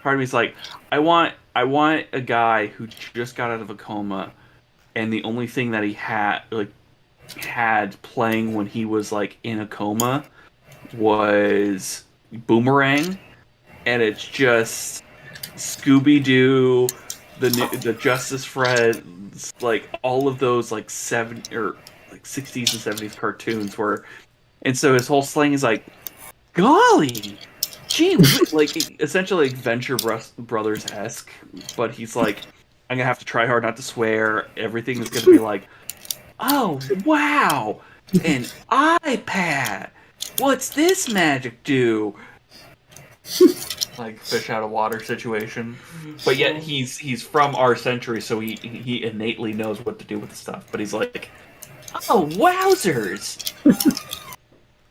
Part of me's like, I want a guy who just got out of a coma, and the only thing that he had playing when he was like in a coma was Boomerang, and it's just Scooby-Doo, the Justice Friends, like all of those like 60s and 70s cartoons where, and so his whole slang is like, golly, gee, like essentially like Venture Brothers-esque, but he's like, I'm gonna have to try hard not to swear. Everything is gonna be like, oh wow, an iPad. What's this magic do? Like fish out of water situation, but yet he's from our century, so he innately knows what to do with the stuff. But he's like, oh wowzers!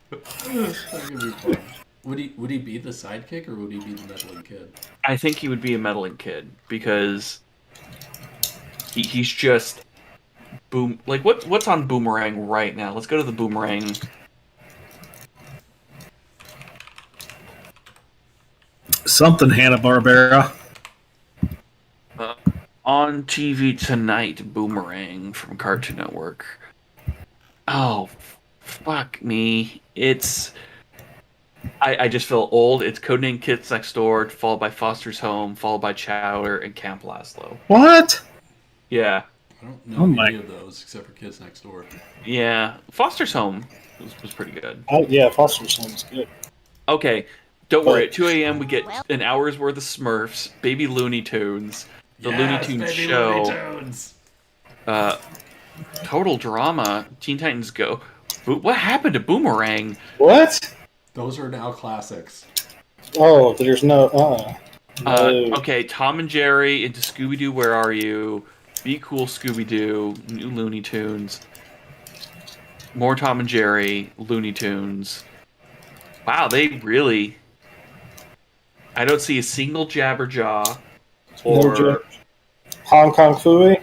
That could be fun. Would he be the sidekick or would he be the meddling kid? I think he would be a meddling kid because he's just boom. Like what's on Boomerang right now? Let's go to the Boomerang. Something Hanna-Barbera. On TV tonight, Boomerang from Cartoon Network. Oh, fuck me. It's... I just feel old. It's Codename Kids Next Door, followed by Foster's Home, followed by Chowder, and Camp Laszlo. What? Yeah. I don't know any of those except for Kids Next Door. Yeah. Foster's Home was pretty good. Oh, yeah, Foster's Home's good. Okay. Don't worry. At 2 a.m. we get an hour's worth of Smurfs, Baby Looney Tunes, the Looney Tunes show, Looney Tunes. Total Drama, Teen Titans Go. What happened to Boomerang? What? Those are now classics. Oh, there's no. Okay, Tom and Jerry into Scooby-Doo, Where Are You? Be Cool Scooby-Doo, new Looney Tunes, more Tom and Jerry, Looney Tunes. Wow, they really... I don't see a single Jabberjaw No or Hong Kong Phooey.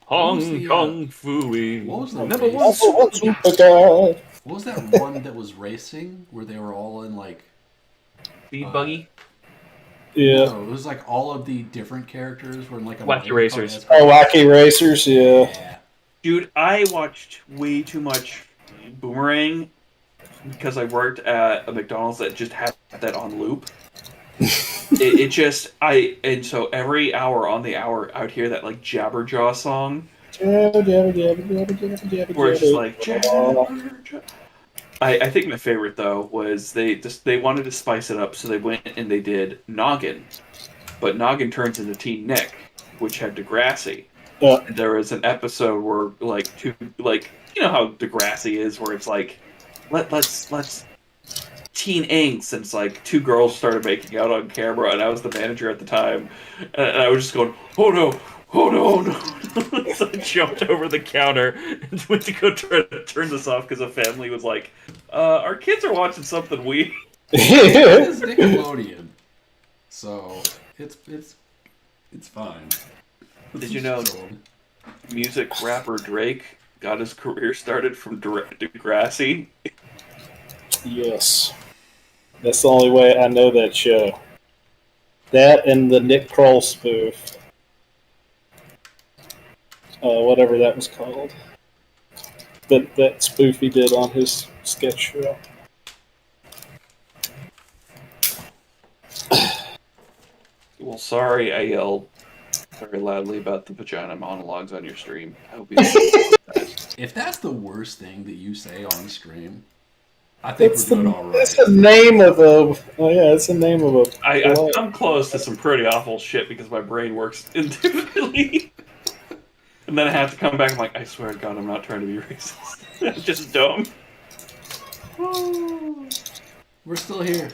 What was Hong the Kong Phooey. what was the Number race? one Super guy. What was that one that was racing where they were all in like Speed Buggy? Yeah. no, it was like all of the different characters were in like a Wacky Mario Racers. Kart. Oh, Wacky Racers. Yeah. Yeah. Dude, I watched way too much Boomerang because I worked at a McDonald's that just had that on loop. it just and so every hour on the hour I would hear that like Jabberjaw song where it's just like Jabberjaw. I think my favorite though was they wanted to spice it up, so they went and they did Noggin, but Noggin turns into Teen Nick, which had Degrassi. Yeah. And there was an episode where like two like you know how Degrassi is, where it's like let's teen angst, and it's like two girls started making out on camera, and I was the manager at the time, and I was just going, oh no, oh no, oh no. So I jumped over the counter and went to go try to turn this off because a family was like, our kids are watching something weird. It's Nickelodeon, so it's fine. Did you know music rapper Drake got his career started from Degrassi? Yes. That's the only way I know that show. That and the Nick Kroll spoof. Whatever that was called. That spoof he did on his sketch show. Well, sorry I yelled very loudly about the vagina monologues on your stream. I hope you that. If that's the worst thing that you say on stream, I think we're doing all right. It's the name of a. Oh yeah, it's the name of a. I've come close to some pretty awful shit because my brain works indifferently. And then I have to come back and I'm like, I swear to God, I'm not trying to be racist. It's just dumb. We're still here.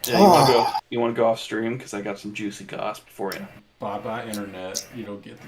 Yeah, you want to go off stream because I got some juicy gossip for you. Bye bye internet. You don't get the